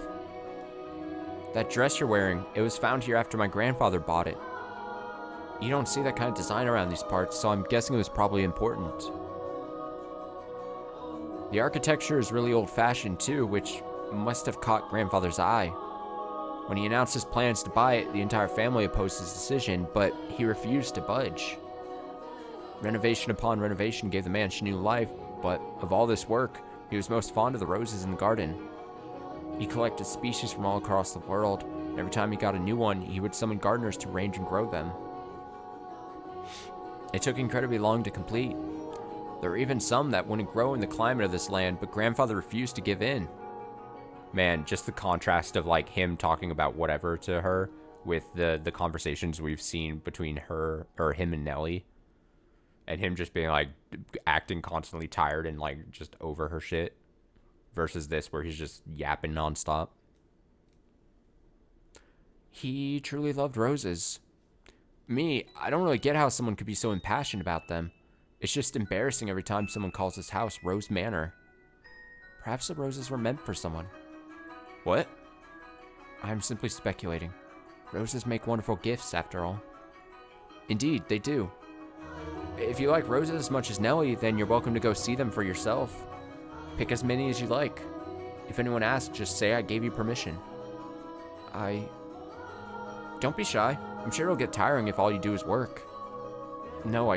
S1: That dress you're wearing, it was found here after my grandfather bought it. You don't see that kind of design around these parts, so I'm guessing it was probably important. The architecture is really old-fashioned too, which must have caught grandfather's eye. When he announced his plans to buy it, the entire family opposed his decision, but he refused to budge. Renovation upon renovation gave the mansion new life, but of all this work, he was most fond of the roses in the garden. He collected species from all across the world, and every time he got a new one, he would summon gardeners to arrange and grow them. It took incredibly long to complete. There were even some that wouldn't grow in the climate of this land, but grandfather refused to give in. Man, just the contrast of like him talking about whatever to her with the conversations we've seen between her or him and Nellie. And him just being like acting constantly tired and like just over her shit. Versus this where he's just yapping nonstop. He truly loved roses. Me, I don't really get how someone could be so impassioned about them. It's just embarrassing every time someone calls this house Rose Manor. Perhaps the roses were meant for someone. What? I'm simply speculating. Roses make wonderful gifts, after all. Indeed, they do. If you like roses as much as Nellie, then you're welcome to go see them for yourself. Pick as many as you like. If anyone asks, just say I gave you permission. Don't be shy. I'm sure it'll get tiring if all you do is work. No,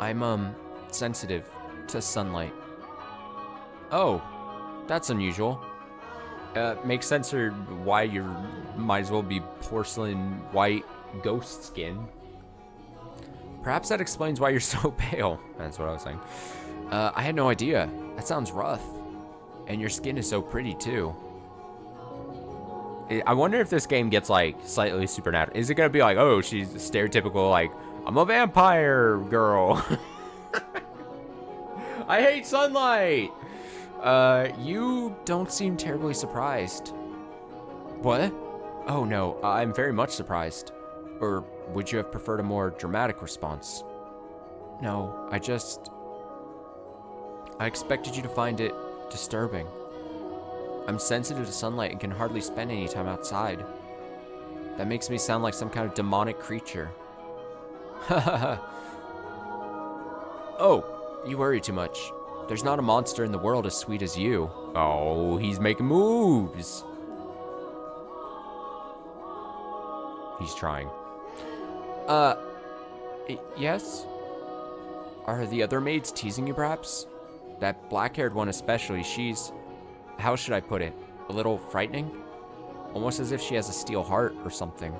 S1: I'm sensitive to sunlight. Oh, that's unusual. Makes sense for why you might as well be porcelain white ghost skin. Perhaps that explains why you're so pale. That's what I was saying. I had no idea. That sounds rough. And your skin is so pretty, too. I wonder if this game gets, like, slightly supernatural. Is it going to be like, oh, she's stereotypical, like, I'm a vampire girl. I hate sunlight. You don't seem terribly surprised. What? Oh, no, I'm very much surprised. Or would you have preferred a more dramatic response? No, I expected you to find it disturbing. I'm sensitive to sunlight and can hardly spend any time outside. That makes me sound like some kind of demonic creature. Oh, you worry too much. There's not a monster in the world as sweet as you. Oh, he's making moves. He's trying. Yes? Are the other maids teasing you, perhaps? That black-haired one especially, she's... How should I put it? A little frightening? Almost as if she has a steel heart or something.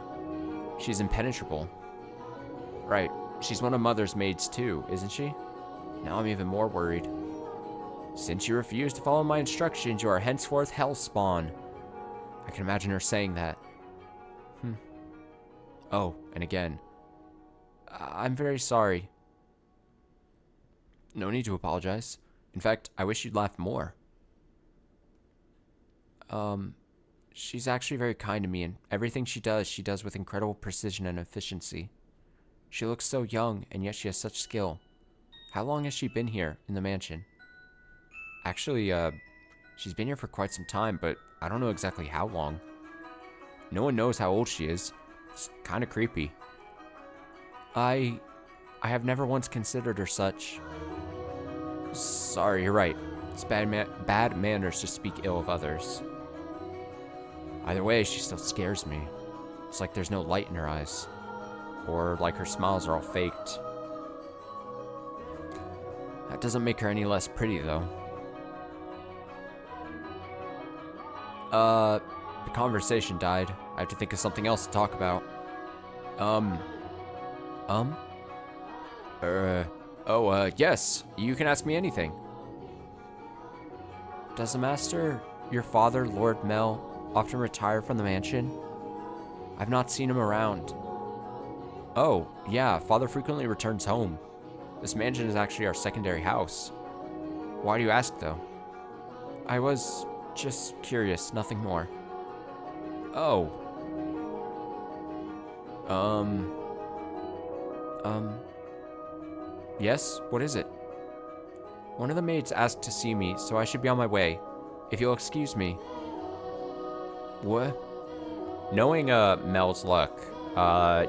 S1: She's impenetrable. Right. She's one of Mother's maids too, isn't she? Now I'm even more worried. Since you refuse to follow my instructions, you are henceforth hellspawn. I can imagine her saying that. Oh, and again. I'm very sorry. No need to apologize. In fact, I wish you'd laugh more. She's actually very kind to me, and everything she does with incredible precision and efficiency. She looks so young, and yet she has such skill. How long has she been here, in the mansion? Actually, she's been here for quite some time, but I don't know exactly how long. No one knows how old she is. It's kind of creepy. I have never once considered her such. Sorry, you're right. It's bad manners to speak ill of others. Either way, she still scares me. It's like there's no light in her eyes. Or like her smiles are all faked. That doesn't make her any less pretty, though. The conversation died. I have to think of something else to talk about. Yes, you can ask me anything. Does the master, your father, Lord Mel, often retire from the mansion? I've not seen him around. Oh, yeah, father frequently returns home. This mansion is actually our secondary house. Why do you ask, though? I was just curious, nothing more. Oh. Yes, what is it? One of the maids asked to see me, so I should be on my way. If you'll excuse me. What? Knowing Mel's luck,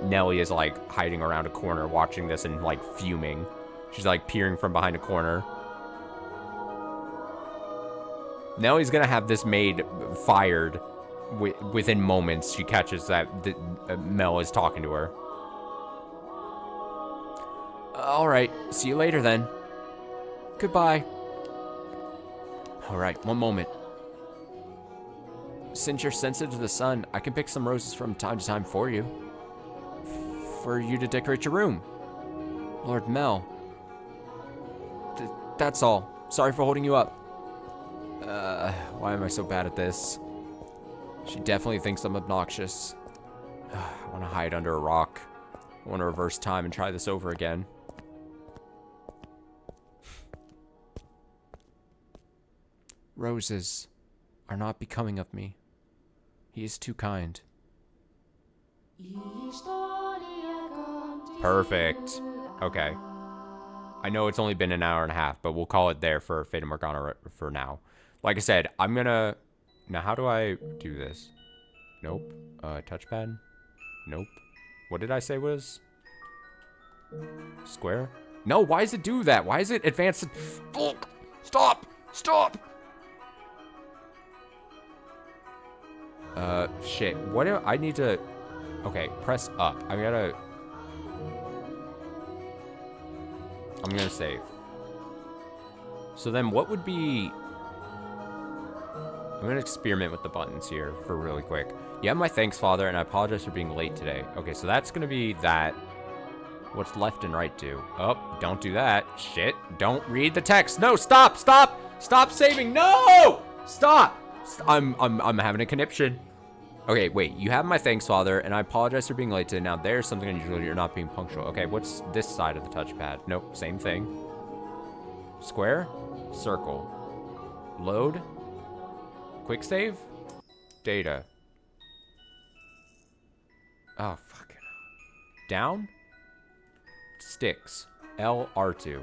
S1: Nellie is like hiding around a corner watching this and like fuming. She's like peering from behind a corner. Nellie's gonna have this maid fired within moments. She catches that Mel is talking to her. All right, see you later then. Goodbye. All right, one moment. Since you're sensitive to the sun, I can pick some roses from time to time for you. For you to decorate your room. Lord Mel. That's all. Sorry for holding you up. Why am I so bad at this? She definitely thinks I'm obnoxious. I want to hide under a rock. I want to reverse time and try this over again. Roses are not becoming of me. He is too kind. Perfect. Okay. I know it's only been an hour and a half, but we'll call it there for Fata Morgana for now. Like I said, I'm gonna... Now, how do I do this? Nope. Touchpad? Nope. What did I say was? Square? No, why does it do that? Why is it advanced? Stop! Stop! Shit. What do I need to... Okay, press up. I'm gonna save. So then what would be... I'm gonna experiment with the buttons here for really quick. You have my thanks, Father, and I apologize for being late today. Okay, so that's gonna be that. What's left and right do? Oh, don't do that. Shit. Don't read the text. No, stop! Stop! Stop saving! No! Stop! I'm having a conniption. Okay, wait. You have my thanks, Father, and I apologize for being late today. Now, there's something unusual. You're not being punctual. Okay, what's this side of the touchpad? Nope, same thing. Square? Circle. Load? Quick save? Data. Oh, fucking hell. Down? Sticks. L, R2.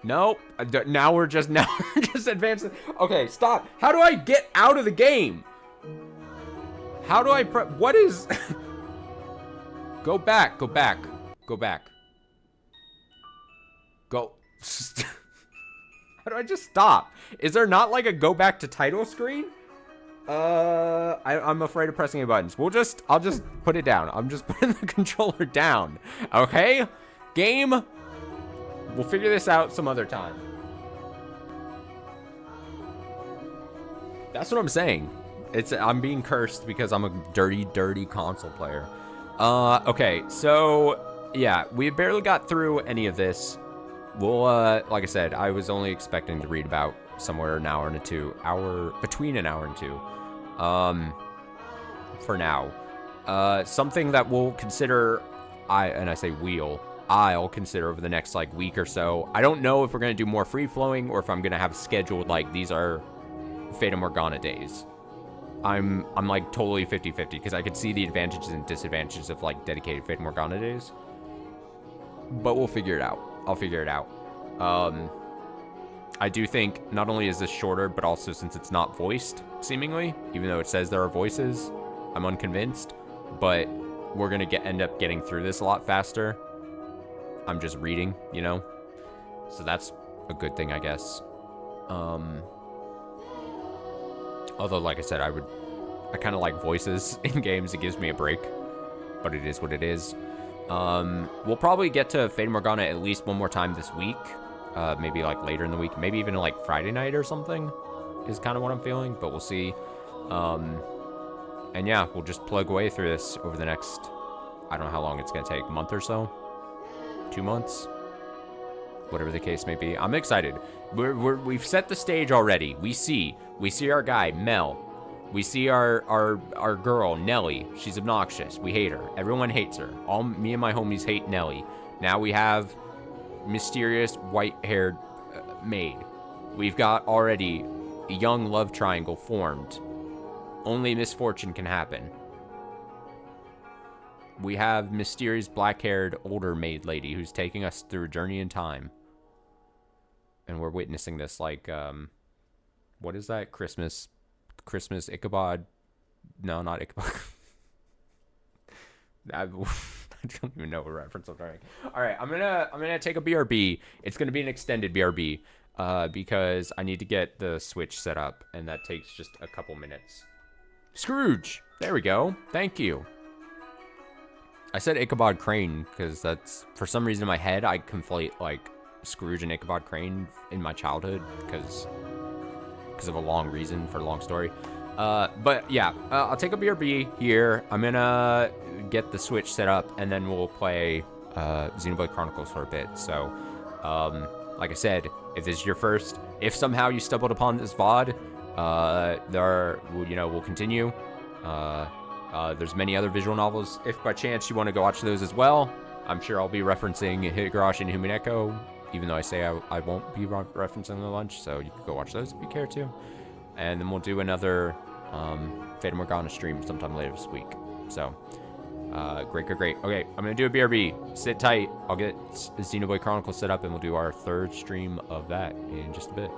S1: Nope. Now we're just advancing. Okay, stop. How do I get out of the game? How do I what is... Go back, go back, go back. Go. How do I just stop? Is there not like a go back to title screen? I'm afraid of pressing any buttons. I'll just put it down. I'm just putting the controller down. Okay? Game. We'll figure this out some other time. That's what I'm saying. I'm being cursed because I'm a dirty, dirty console player. Okay, so yeah, we barely got through any of this. We'll, like I said, I was only expecting to read about somewhere an hour and between an hour and two. For now. Something that we'll consider, I'll consider over the next like week or so. I don't know if we're gonna do more free flowing or if I'm gonna have scheduled like these are Fata Morgana days. I'm like totally 50-50 because I could see the advantages and disadvantages of like dedicated Fata Morgana days. But we'll figure it out. I'll figure it out. I do think not only is this shorter, but also since it's not voiced, seemingly, even though it says there are voices, I'm unconvinced. But we're gonna end up getting through this a lot faster. I'm just reading, you know? So that's a good thing, I guess. Although, like I said, I kind of like voices in games. It gives me a break, but it is what it is. We'll probably get to Fata Morgana at least one more time this week. Maybe like later in the week, maybe even like Friday night or something is kind of what I'm feeling, but we'll see. And yeah, we'll just plug away through this over the next, I don't know how long it's going to take, a month or so, 2 months, whatever the case may be. I'm excited. We've set the stage already. We see our guy, Mel. We see our girl, Nelly. She's obnoxious. We hate her. Everyone hates her. Me and my homies hate Nelly. Now we have mysterious white-haired maid. We've got already a young love triangle formed. Only misfortune can happen. We have mysterious black-haired older maid lady who's taking us through a journey in time. And we're witnessing this like, what is that? Christmas Ichabod? No, not Ichabod. I don't even know what reference I'm trying. All right, I'm gonna take a BRB. It's gonna be an extended BRB, because I need to get the Switch set up, and that takes just a couple minutes. Scrooge, there we go. Thank you. I said Ichabod Crane because that's, for some reason in my head I conflate like Scrooge and Ichabod Crane in my childhood because of a long reason for a long story. But yeah, I'll take a BRB here. I'm gonna get the Switch set up and then we'll play Xenoblade Chronicles for a bit. So, like I said, if this is your first, if somehow you stumbled upon this VOD, we'll continue. There's many other visual novels. If by chance you want to go watch those as well, I'm sure I'll be referencing Higurashi and Humineko, even though I say I won't be referencing the lunch, so you can go watch those if you care to. And then we'll do another Fata Morgana stream sometime later this week. So, great. Okay, I'm gonna do a BRB. Sit tight. I'll get Xenoblade Chronicles set up, and we'll do our third stream of that in just a bit.